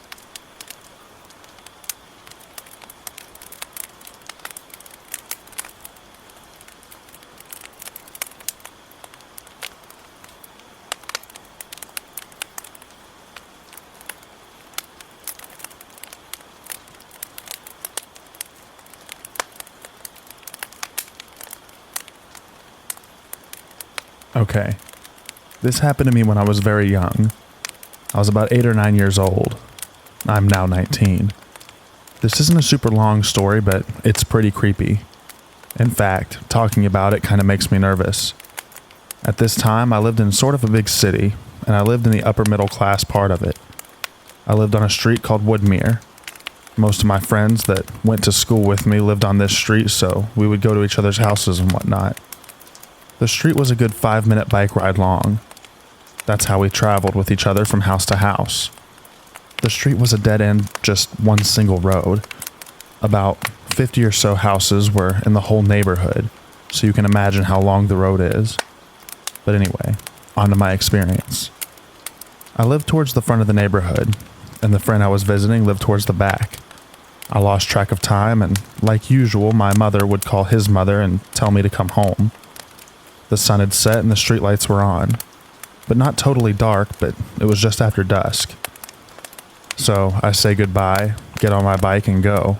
[SPEAKER 1] Okay, this happened to me when I was very young. I was about 8 or 9 years old. I'm now 19. This isn't a super long story, but it's pretty creepy. In fact, talking about it kind of makes me nervous. At this time, I lived in sort of a big city, and I lived in the upper middle class part of it. I lived on a street called Woodmere. Most of my friends that went to school with me lived on this street, so we would go to each other's houses and whatnot. The street was a good 5-minute bike ride long. That's how we traveled with each other from house to house. The street was a dead end, just one single road. About 50 or so houses were in the whole neighborhood, so you can imagine how long the road is. But anyway, on to my experience. I lived towards the front of the neighborhood, and the friend I was visiting lived towards the back. I lost track of time, and like usual, my mother would call his mother and tell me to come home. The sun had set and the streetlights were on, but not totally dark, but it was just after dusk. So I say goodbye, get on my bike and go.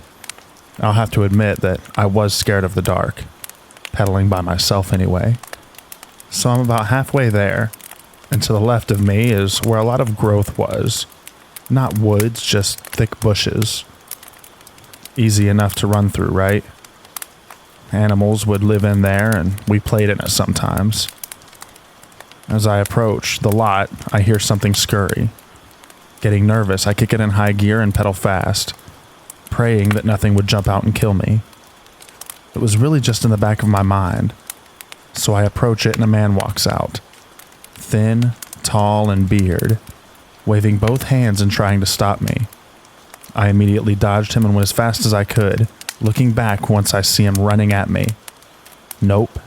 [SPEAKER 1] I'll have to admit that I was scared of the dark, pedaling by myself anyway. So I'm about halfway there, and to the left of me is where a lot of growth was. Not woods, just thick bushes. Easy enough to run through, right? Animals would live in there, and we played in it sometimes. As I approach the lot, I hear something scurry. Getting nervous, I kick it in high gear and pedal fast, praying that nothing would jump out and kill me. It was really just in the back of my mind. So I approach it and a man walks out. Thin, tall, and beard, waving both hands and trying to stop me. I immediately dodged him and went as fast as I could, looking back once I see him running at me. Nope.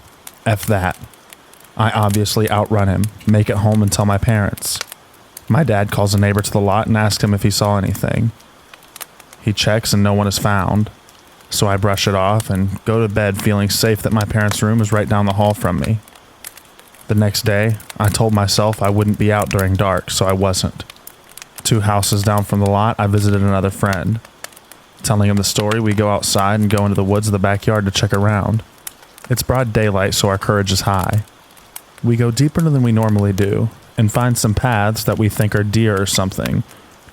[SPEAKER 1] F that. I obviously outrun him, make it home and tell my parents. My dad calls a neighbor to the lot and asks him if he saw anything. He checks and no one is found. So I brush it off and go to bed feeling safe that my parents' room is right down the hall from me. The next day, I told myself I wouldn't be out during dark, so I wasn't. 2 houses down from the lot, I visited another friend. Telling him the story, we go outside and go into the woods of the backyard to check around. It's broad daylight, so our courage is high. We go deeper than we normally do, and find some paths that we think are deer or something.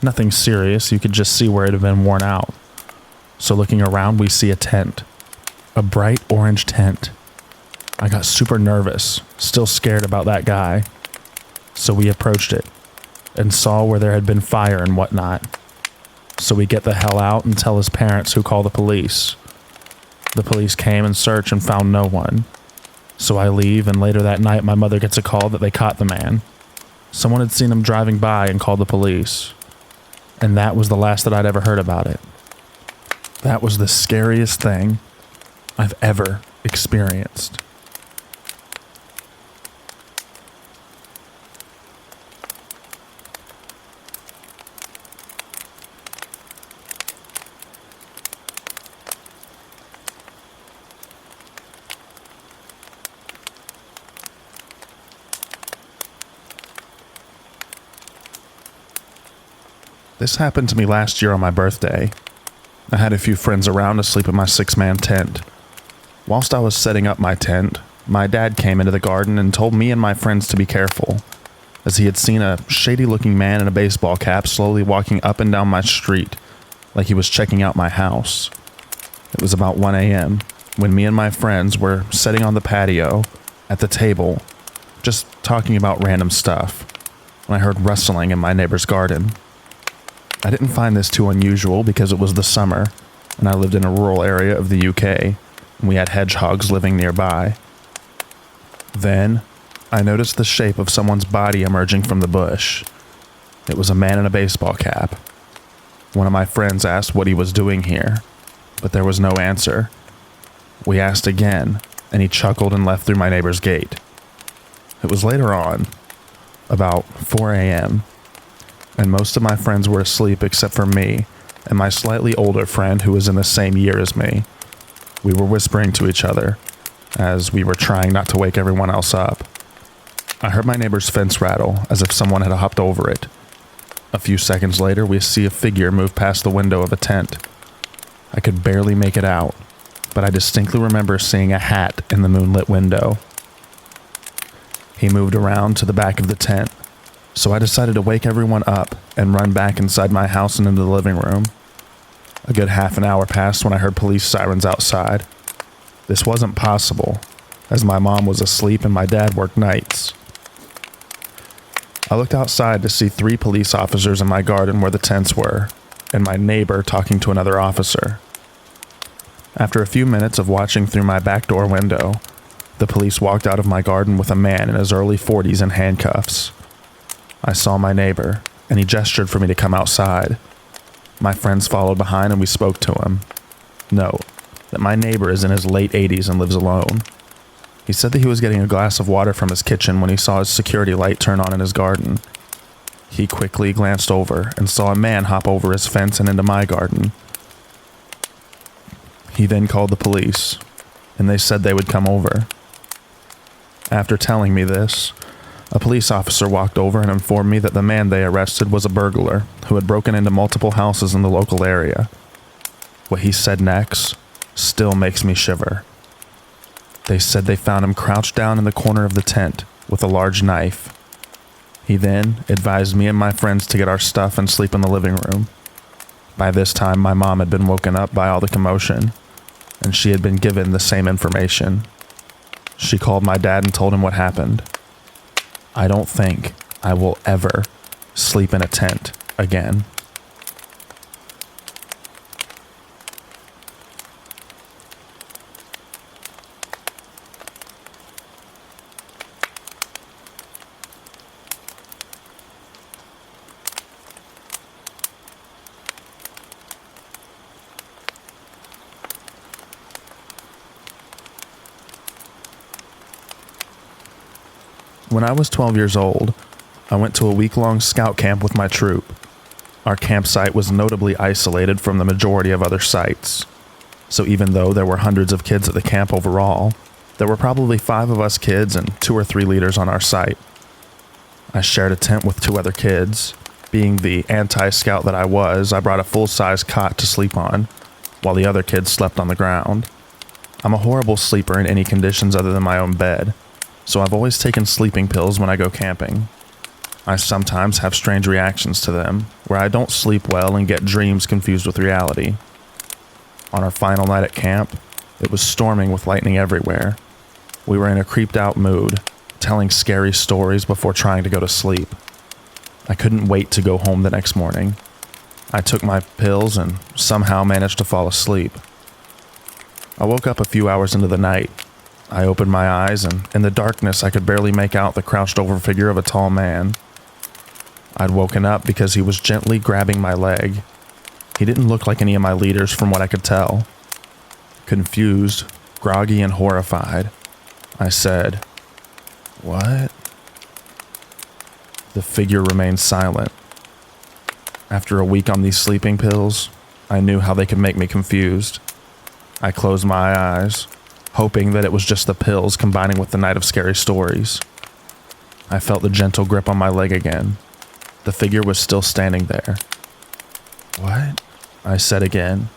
[SPEAKER 1] Nothing serious, you could just see where it had been worn out. So looking around, we see a tent. A bright orange tent. I got super nervous, still scared about that guy. So we approached it, and saw where there had been fire and whatnot. So we get the hell out and tell his parents, who call the police. The police came and searched and found no one. So I leave, and later that night my mother gets a call that they caught the man. Someone had seen him driving by and called the police. And that was the last that I'd ever heard about it. That was the scariest thing I've ever experienced. This happened to me last year on my birthday. I had a few friends around to sleep in my 6-man tent. Whilst I was setting up my tent, my dad came into the garden and told me and my friends to be careful, as he had seen a shady-looking man in a baseball cap slowly walking up and down my street, like he was checking out my house. It was about 1 a.m. when me and my friends were sitting on the patio, at the table, just talking about random stuff, when I heard rustling in my neighbor's garden. I didn't find this too unusual because it was the summer, and I lived in a rural area of the UK, and we had hedgehogs living nearby. Then, I noticed the shape of someone's body emerging from the bush. It was a man in a baseball cap. One of my friends asked what he was doing here, but there was no answer. We asked again, and he chuckled and left through my neighbor's gate. It was later on, about 4 a.m., and most of my friends were asleep except for me and my slightly older friend who was in the same year as me. We were whispering to each other, as we were trying not to wake everyone else up. I heard my neighbor's fence rattle, as if someone had hopped over it. A few seconds later, we see a figure move past the window of a tent. I could barely make it out, but I distinctly remember seeing a hat in the moonlit window. He moved around to the back of the tent, so I decided to wake everyone up and run back inside my house and into the living room. A good half an hour passed when I heard police sirens outside. This wasn't possible, as my mom was asleep and my dad worked nights. I looked outside to see 3 police officers in my garden where the tents were, and my neighbor talking to another officer. After a few minutes of watching through my back door window, the police walked out of my garden with a man in his early 40s in handcuffs. I saw my neighbor, and he gestured for me to come outside. My friends followed behind and we spoke to him. Note that my neighbor is in his late 80s and lives alone. He said that he was getting a glass of water from his kitchen when he saw his security light turn on in his garden. He quickly glanced over and saw a man hop over his fence and into my garden. He then called the police, and they said they would come over. After telling me this, a police officer walked over and informed me that the man they arrested was a burglar who had broken into multiple houses in the local area. What he said next still makes me shiver. They said they found him crouched down in the corner of the tent with a large knife. He then advised me and my friends to get our stuff and sleep in the living room. By this time, my mom had been woken up by all the commotion, and she had been given the same information. She called my dad and told him what happened. I don't think I will ever sleep in a tent again. When I was 12 years old, I went to a week-long scout camp with my troop. Our campsite was notably isolated from the majority of other sites. So even though there were hundreds of kids at the camp overall, there were probably 5 of us kids and 2 or 3 leaders on our site. I shared a tent with 2 other kids. Being the anti-scout that I was, I brought a full-size cot to sleep on, while the other kids slept on the ground. I'm a horrible sleeper in any conditions other than my own bed, so I've always taken sleeping pills when I go camping. I sometimes have strange reactions to them, where I don't sleep well and get dreams confused with reality. On our final night at camp, it was storming with lightning everywhere. We were in a creeped out mood, telling scary stories before trying to go to sleep. I couldn't wait to go home the next morning. I took my pills and somehow managed to fall asleep. I woke up a few hours into the night. I opened my eyes, and in the darkness I could barely make out the crouched over figure of a tall man. I'd woken up because he was gently grabbing my leg. He didn't look like any of my leaders from what I could tell. Confused, groggy, and horrified, I said, "What?" The figure remained silent. After a week on these sleeping pills, I knew how they could make me confused. I closed my eyes, hoping that it was just the pills combining with the night of scary stories. I felt the gentle grip on my leg again. The figure was still standing there. "What?" I said again,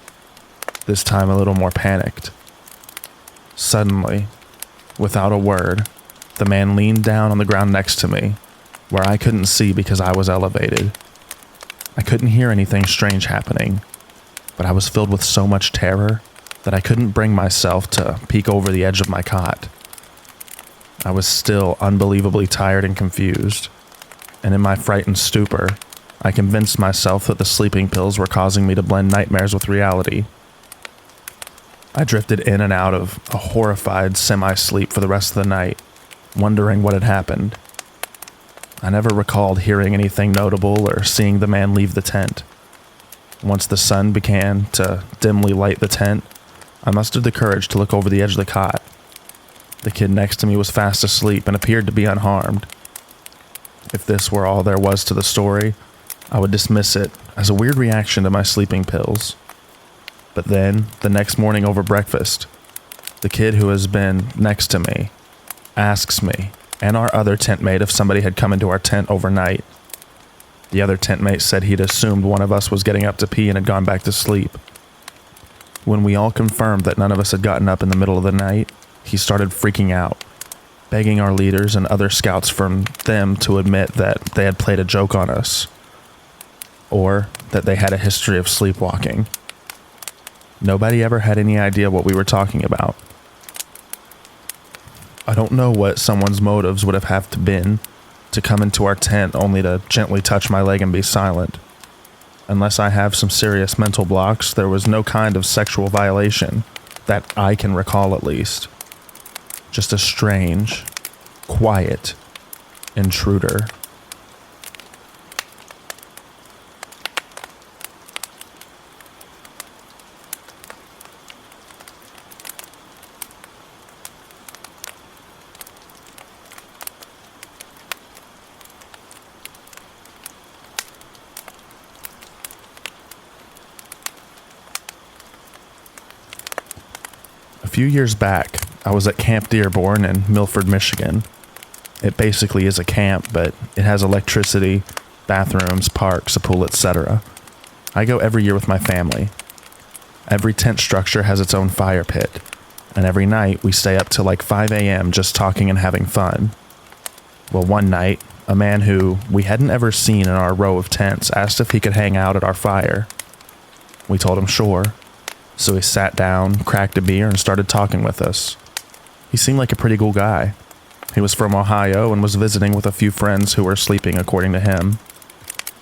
[SPEAKER 1] this time a little more panicked. Suddenly, without a word, the man leaned down on the ground next to me, where I couldn't see because I was elevated. I couldn't hear anything strange happening, but I was filled with so much terror that I couldn't bring myself to peek over the edge of my cot. I was still unbelievably tired and confused, and in my frightened stupor, I convinced myself that the sleeping pills were causing me to blend nightmares with reality. I drifted in and out of a horrified semi-sleep for the rest of the night, wondering what had happened. I never recalled hearing anything notable or seeing the man leave the tent. Once the sun began to dimly light the tent, I mustered the courage to look over the edge of the cot. The kid next to me was fast asleep and appeared to be unharmed. If this were all there was to the story, I would dismiss it as a weird reaction to my sleeping pills. But then, the next morning over breakfast, the kid who has been next to me asks me and our other tent mate if somebody had come into our tent overnight. The other tent mate said he'd assumed one of us was getting up to pee and had gone back to sleep. When we all confirmed that none of us had gotten up in the middle of the night, he started freaking out, begging our leaders and other scouts from them to admit that they had played a joke on us, or that they had a history of sleepwalking. Nobody ever had any idea what we were talking about. I don't know what someone's motives would have to been to come into our tent only to gently touch my leg and be silent. Unless I have some serious mental blocks, there was no kind of sexual violation, that I can recall at least. Just a strange, quiet intruder. A few years back, I was at Camp Dearborn in Milford, Michigan. It basically is a camp, but it has electricity, bathrooms, parks, a pool, etc. I go every year with my family. Every tent structure has its own fire pit, and every night we stay up till like 5 a.m. just talking and having fun. Well, one night, a man who we hadn't ever seen in our row of tents asked if he could hang out at our fire. We told him sure, so he sat down, cracked a beer, and started talking with us. He seemed like a pretty cool guy. He was from Ohio and was visiting with a few friends who were sleeping, according to him.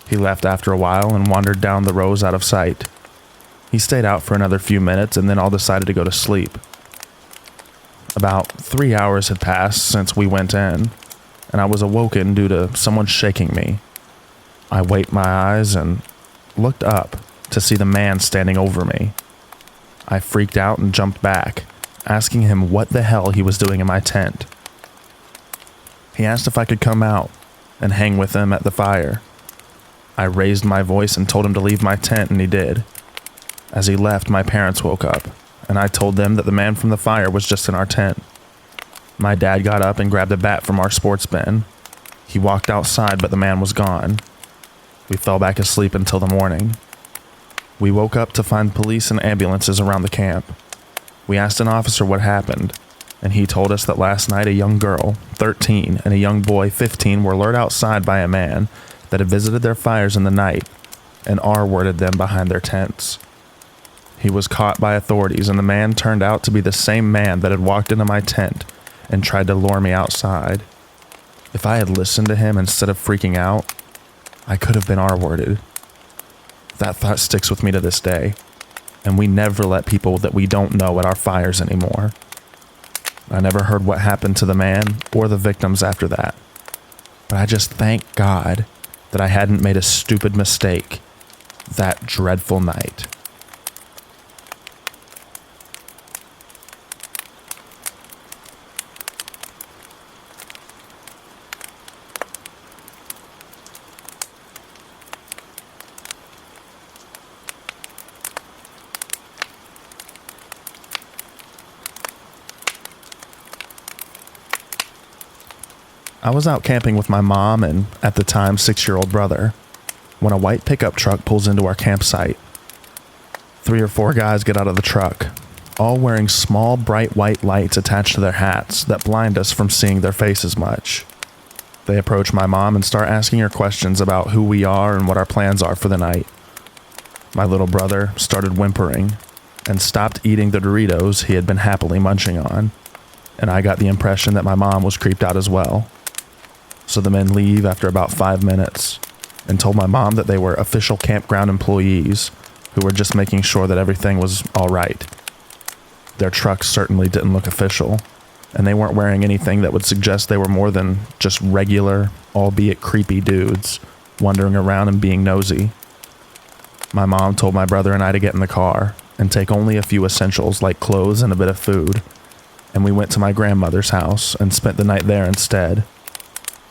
[SPEAKER 1] He left after a while and wandered down the rows out of sight. He stayed out for another few minutes and then all decided to go to sleep. About 3 hours had passed since we went in, and I was awoken due to someone shaking me. I wiped my eyes and looked up to see the man standing over me. I freaked out and jumped back, asking him what the hell he was doing in my tent. He asked if I could come out and hang with him at the fire. I raised my voice and told him to leave my tent, and he did. As he left, my parents woke up, and I told them that the man from the fire was just in our tent. My dad got up and grabbed a bat from our sports bin. He walked outside, but the man was gone. We fell back asleep until the morning. We woke up to find police and ambulances around the camp. We asked an officer what happened, and he told us that last night a young girl, 13, and a young boy, 15, were lured outside by a man that had visited their fires in the night and R-worded them behind their tents. He was caught by authorities, and the man turned out to be the same man that had walked into my tent and tried to lure me outside. If I had listened to him instead of freaking out, I could have been R-worded. That thought sticks with me to this day, and we never let people that we don't know at our fires anymore. I never heard what happened to the man or the victims after that, but I just thank God that I hadn't made a stupid mistake that dreadful night. I was out camping with my mom and, at the time, 6-year-old brother, when a white pickup truck pulls into our campsite. 3 or 4 guys get out of the truck, all wearing small, bright white lights attached to their hats that blind us from seeing their faces much. They approach my mom and start asking her questions about who we are and what our plans are for the night. My little brother started whimpering and stopped eating the Doritos he had been happily munching on, and I got the impression that my mom was creeped out as well. So the men leave after about 5 minutes and told my mom that they were official campground employees who were just making sure that everything was all right. Their trucks certainly didn't look official, and they weren't wearing anything that would suggest they were more than just regular, albeit creepy dudes wandering around and being nosy. My mom told my brother and I to get in the car and take only a few essentials like clothes and a bit of food, and we went to my grandmother's house and spent the night there instead.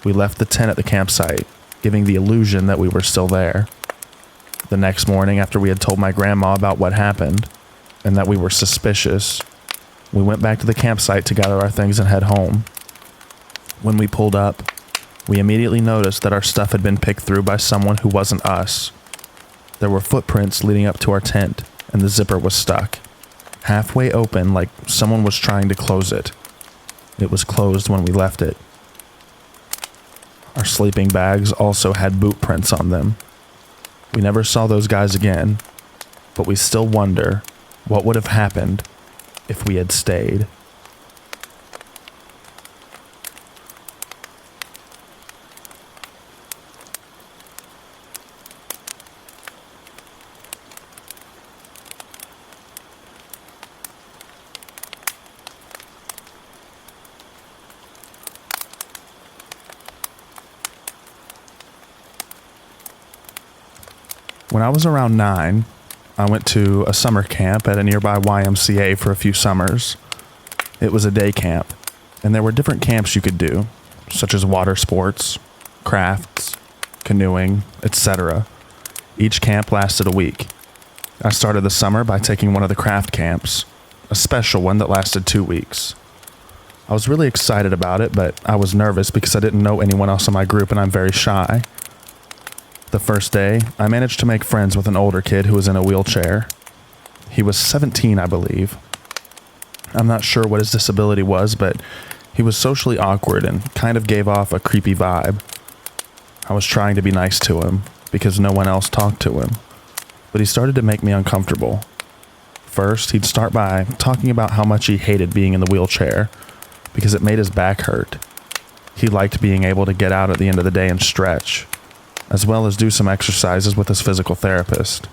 [SPEAKER 1] We left the tent at the campsite, giving the illusion that we were still there. The next morning, after we had told my grandma about what happened, and that we were suspicious, we went back to the campsite to gather our things and head home. When we pulled up, we immediately noticed that our stuff had been picked through by someone who wasn't us. There were footprints leading up to our tent, and the zipper was stuck, halfway open like someone was trying to close it. It was closed when we left it. Our sleeping bags also had boot prints on them. We never saw those guys again, but we still wonder what would have happened if we had stayed. When I was around 9, I went to a summer camp at a nearby YMCA for a few summers. It was a day camp, and there were different camps you could do, such as water sports, crafts, canoeing, etc. Each camp lasted a week. I started the summer by taking one of the craft camps, a special one that lasted 2 weeks. I was really excited about it, but I was nervous because I didn't know anyone else in my group and I'm very shy. The first day, I managed to make friends with an older kid who was in a wheelchair. He was 17, I believe. I'm not sure what his disability was, but he was socially awkward and kind of gave off a creepy vibe. I was trying to be nice to him because no one else talked to him, but he started to make me uncomfortable. First, he'd start by talking about how much he hated being in the wheelchair because it made his back hurt. He liked being able to get out at the end of the day and stretch, as well as do some exercises with his physical therapist.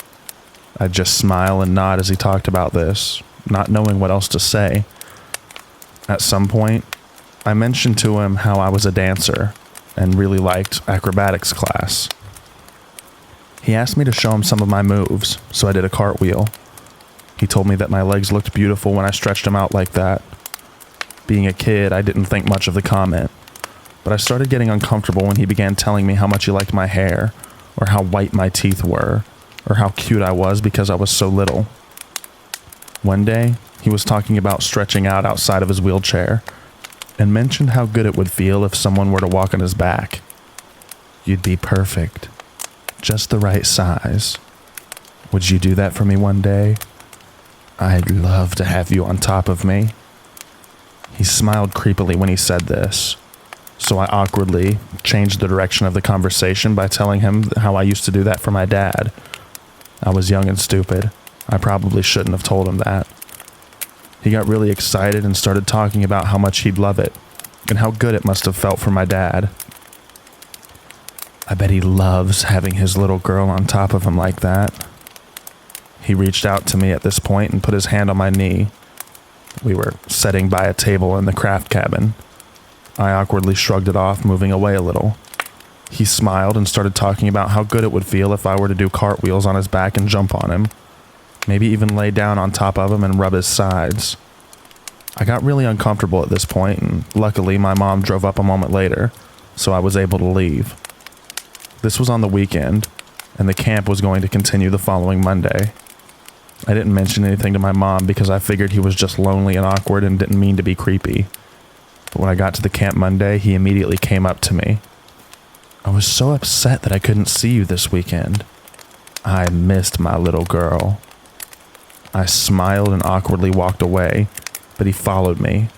[SPEAKER 1] I'd just smile and nod as he talked about this, not knowing what else to say. At some point, I mentioned to him how I was a dancer and really liked acrobatics class. He asked me to show him some of my moves, so I did a cartwheel. He told me that my legs looked beautiful when I stretched them out like that. Being a kid, I didn't think much of the comment, but I started getting uncomfortable when he began telling me how much he liked my hair, or how white my teeth were, or how cute I was because I was so little. One day, he was talking about stretching out outside of his wheelchair, and mentioned how good it would feel if someone were to walk on his back. You'd be perfect. Just the right size. Would you do that for me one day? I'd love to have you on top of me. He smiled creepily when he said this, so I awkwardly changed the direction of the conversation by telling him how I used to do that for my dad. I was young and stupid. I probably shouldn't have told him that. He got really excited and started talking about how much he'd love it, and how good it must have felt for my dad. I bet he loves having his little girl on top of him like that. He reached out to me at this point and put his hand on my knee. We were sitting by a table in the craft cabin. I awkwardly shrugged it off, moving away a little. He smiled and started talking about how good it would feel if I were to do cartwheels on his back and jump on him. Maybe even lay down on top of him and rub his sides. I got really uncomfortable at this point, and luckily my mom drove up a moment later, so I was able to leave. This was on the weekend, and the camp was going to continue the following Monday. I didn't mention anything to my mom because I figured he was just lonely and awkward and didn't mean to be creepy. But when I got to the camp Monday, he immediately came up to me. I was so upset that I couldn't see you this weekend. I missed my little girl. I smiled and awkwardly walked away, but he followed me.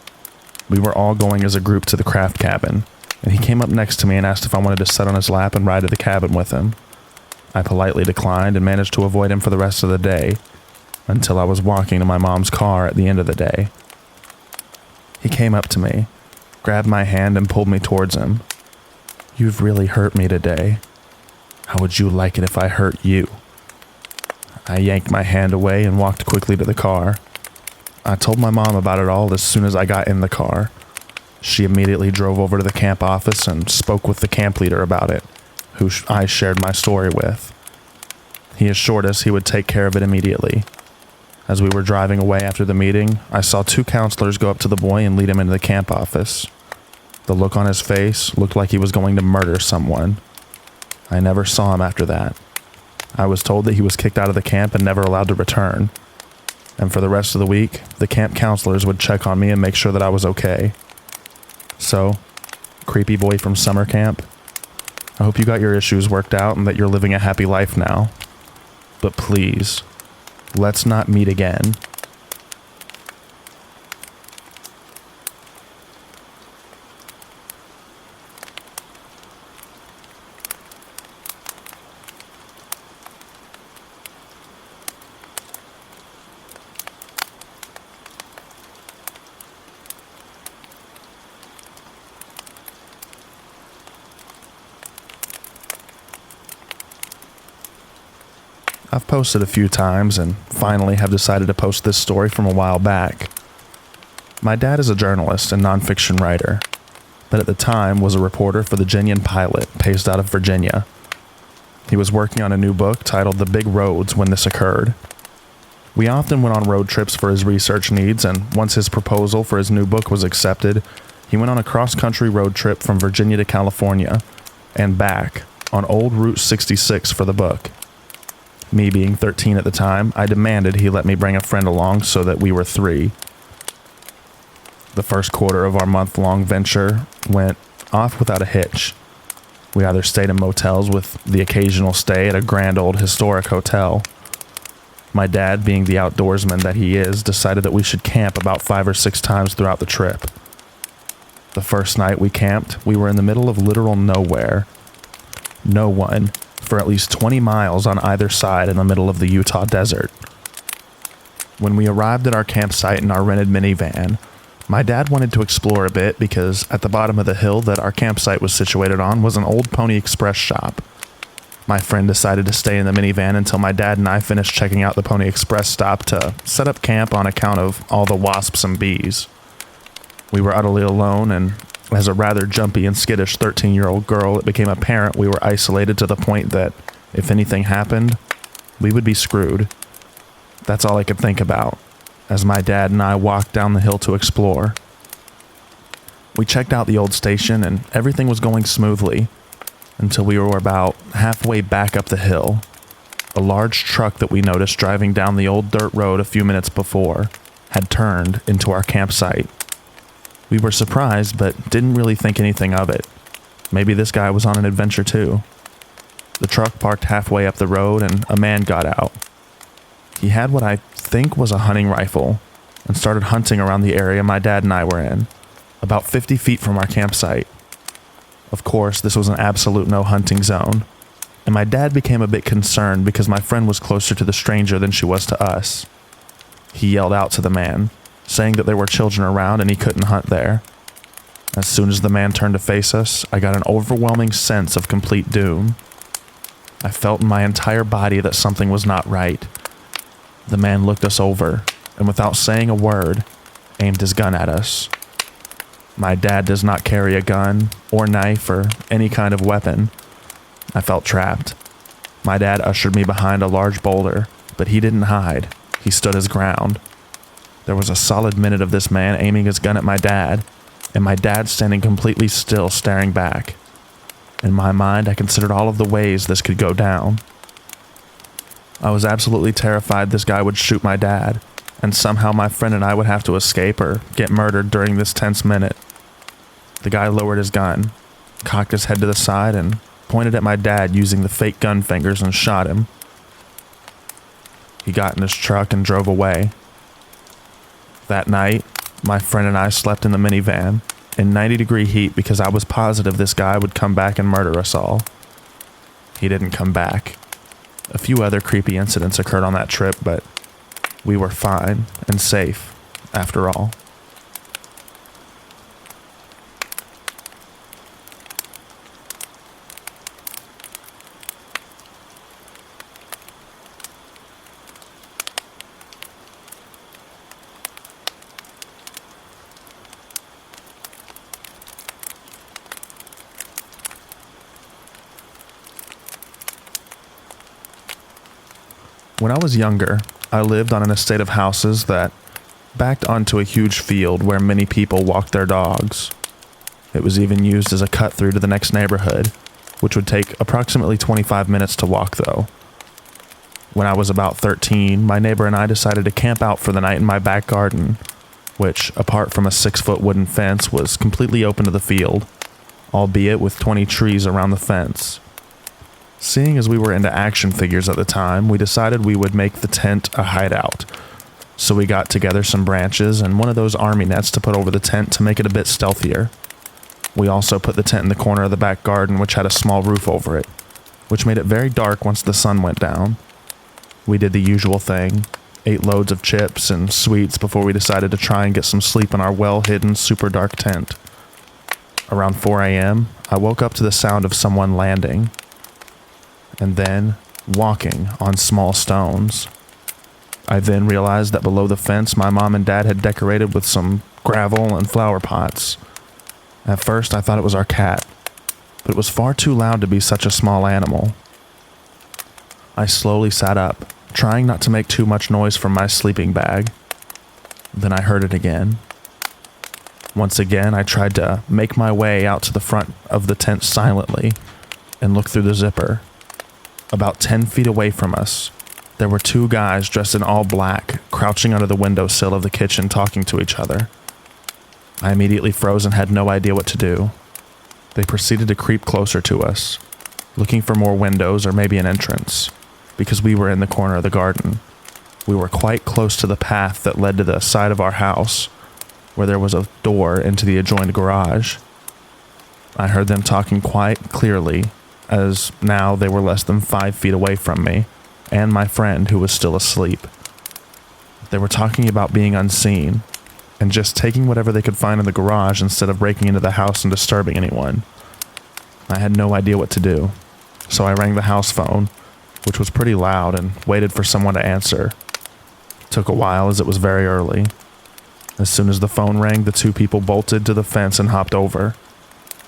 [SPEAKER 1] We were all going as a group to the craft cabin, and he came up next to me and asked if I wanted to sit on his lap and ride to the cabin with him. I politely declined and managed to avoid him for the rest of the day, until I was walking to my mom's car at the end of the day. He came up to me, grabbed my hand and pulled me towards him. You've really hurt me today. How would you like it if I hurt you? I yanked my hand away and walked quickly to the car. I told my mom about it all as soon as I got in the car. She immediately drove over to the camp office and spoke with the camp leader about it, who I shared my story with. He assured us he would take care of it immediately. As we were driving away after the meeting, I saw 2 counselors go up to the boy and lead him into the camp office. The look on his face looked like he was going to murder someone. I never saw him after that. I was told that he was kicked out of the camp and never allowed to return. And for the rest of the week, the camp counselors would check on me and make sure that I was okay. So, creepy boy from summer camp, I hope you got your issues worked out and that you're living a happy life now. But please, let's not meet again. I've posted a few times and finally have decided to post this story from a while back. My dad is a journalist and nonfiction writer, but at the time was a reporter for the Virginian Pilot, based out of Virginia. He was working on a new book titled The Big Roads when this occurred. We often went on road trips for his research needs, and once his proposal for his new book was accepted, he went on a cross-country road trip from Virginia to California and back on Old Route 66 for the book. Me being 13 at the time, I demanded he let me bring a friend along so that we were 3. The first quarter of our month-long venture went off without a hitch. We either stayed in motels with the occasional stay at a grand old historic hotel. My dad, being the outdoorsman that he is, decided that we should camp about 5 or 6 times throughout the trip. The first night we camped, we were in the middle of literal nowhere. No one for at least 20 miles on either side in the middle of the Utah desert. When we arrived at our campsite in our rented minivan, my dad wanted to explore a bit because at the bottom of the hill that our campsite was situated on was an old Pony Express shop. My friend decided to stay in the minivan until my dad and I finished checking out the Pony Express stop to set up camp on account of all the wasps and bees. We were utterly alone, and as a rather jumpy and skittish 13-year-old girl, it became apparent we were isolated to the point that if anything happened, we would be screwed. That's all I could think about as my dad and I walked down the hill to explore. We checked out the old station and everything was going smoothly until we were about halfway back up the hill. A large truck that we noticed driving down the old dirt road a few minutes before had turned into our campsite. We were surprised, but didn't really think anything of it. Maybe this guy was on an adventure too. The truck parked halfway up the road and a man got out. He had what I think was a hunting rifle and started hunting around the area my dad and I were in, about 50 feet from our campsite. Of course, this was an absolute no hunting zone, and my dad became a bit concerned because my friend was closer to the stranger than she was to us. He yelled out to the man, saying that there were children around and he couldn't hunt there. As soon as the man turned to face us, I got an overwhelming sense of complete doom. I felt in my entire body that something was not right. The man looked us over, and without saying a word, aimed his gun at us. My dad does not carry a gun, or knife, or any kind of weapon. I felt trapped. My dad ushered me behind a large boulder, but he didn't hide. He stood his ground. There was a solid minute of this man aiming his gun at my dad, and my dad standing completely still, staring back. In my mind, I considered all of the ways this could go down. I was absolutely terrified this guy would shoot my dad, and somehow my friend and I would have to escape or get murdered during this tense minute. The guy lowered his gun, cocked his head to the side, and pointed at my dad using the fake gun fingers and shot him. He got in his truck and drove away. That night, my friend and I slept in the minivan in 90-degree heat because I was positive this guy would come back and murder us all. He didn't come back. A few other creepy incidents occurred on that trip, but we were fine and safe after all. When I was younger, I lived on an estate of houses that backed onto a huge field where many people walked their dogs. It was even used as a cut-through to the next neighborhood, which would take approximately 25 minutes to walk though. When I was about 13, my neighbor and I decided to camp out for the night in my back garden, which, apart from a 6-foot wooden fence, was completely open to the field, albeit with 20 trees around the fence. Seeing as we were into action figures at the time, we decided we would make the tent a hideout. So we got together some branches and one of those army nets to put over the tent to make it a bit stealthier. We also put the tent in the corner of the back garden, which had a small roof over it, which made it very dark once the sun went down. We did the usual thing, ate loads of chips and sweets before we decided to try and get some sleep in our well-hidden, super dark tent. Around 4 a.m., I woke up to the sound of someone landing, and then walking on small stones. I then realized that below the fence my mom and dad had decorated with some gravel and flower pots. At first I thought it was our cat, but it was far too loud to be such a small animal. I slowly sat up, trying not to make too much noise from my sleeping bag. Then I heard it again. Once again I tried to make my way out to the front of the tent silently and look through the zipper. About 10 feet away from us, there were 2 guys dressed in all black, crouching under the windowsill of the kitchen talking to each other. I immediately froze and had no idea what to do. They proceeded to creep closer to us, looking for more windows or maybe an entrance, because we were in the corner of the garden. We were quite close to the path that led to the side of our house, where there was a door into the adjoined garage. I heard them talking quite clearly, as now they were less than 5 feet away from me and my friend who was still asleep. They were talking about being unseen and just taking whatever they could find in the garage instead of breaking into the house and disturbing anyone. I had no idea what to do, so I rang the house phone, which was pretty loud, and waited for someone to answer. It took a while as it was very early. As soon as the phone rang, the two people bolted to the fence and hopped over.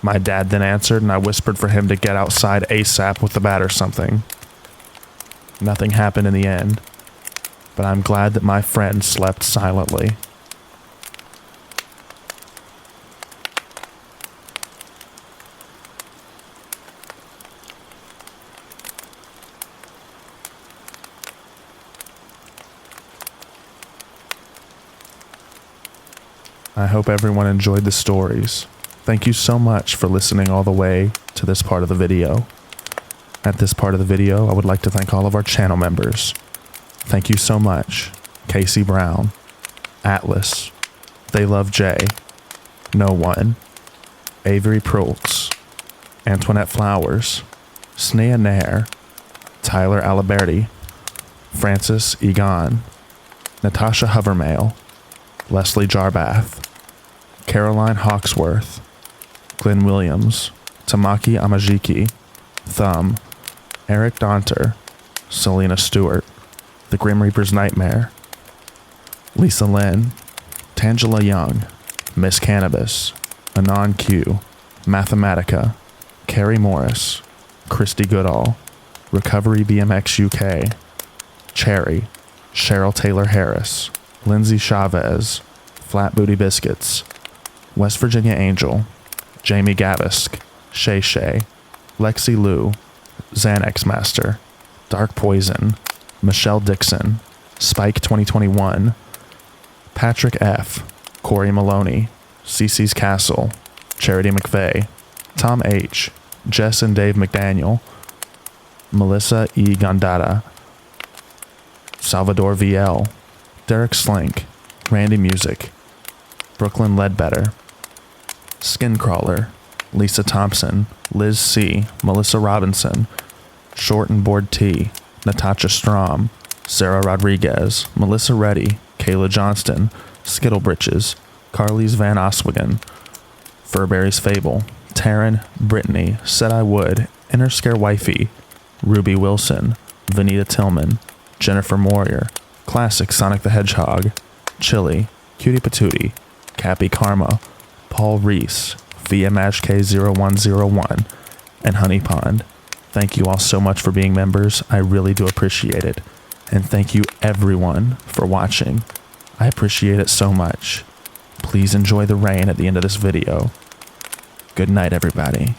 [SPEAKER 1] My dad then answered, and I whispered for him to get outside ASAP with the bat or something. Nothing happened in the end, but I'm glad that my friend slept silently. I hope everyone enjoyed the stories. Thank you so much for listening all the way to this part of the video. At this part of the video, I would like to thank all of our channel members. Thank you so much. Casey Brown, Atlas, They Love Jay, No One, Avery Prulks, Antoinette Flowers, Snea Nair, Tyler Aliberti, Francis Egon, Natasha Hovermail, Leslie Jarbath, Caroline Hawksworth, Glenn Williams, Tamaki Amajiki, Thumb, Eric Donter, Selena Stewart, The Grim Reaper's Nightmare, Lisa Lynn, Tangela Young, Miss Cannabis, Anon Q, Mathematica, Carrie Morris, Christy Goodall, Recovery BMX UK, Cherry, Cheryl Taylor Harris, Lindsay Chavez, Flat Booty Biscuits, West Virginia Angel, Jamie Gavisk, Shay Shay, Lexi Lou, Xanax Master, Dark Poison, Michelle Dixon, Spike 2021, Patrick F., Corey Maloney, CC's Castle, Charity McVeigh, Tom H., Jess and Dave McDaniel, Melissa E. Gondata, Salvador VL, Derek Slink, Randy Music, Brooklyn Ledbetter, Skincrawler, Lisa Thompson, Liz C., Melissa Robinson, Short and Board T., Natasha Strom, Sarah Rodriguez, Melissa Reddy, Kayla Johnston, Skittle Britches, Carlise Van Oswegen, Furberry's Fable, Taryn, Brittany, Said I Would, Inner Scare Wifey, Ruby Wilson, Vanita Tillman, Jennifer Moyer, Classic Sonic the Hedgehog, Chili, Cutie Patootie, Cappy Karma, Paul Reese, VMHK0101, and Honey Pond. Thank you all so much for being members. I really do appreciate it. And thank you everyone for watching. I appreciate it so much. Please enjoy the rain at the end of this video. Good night, everybody.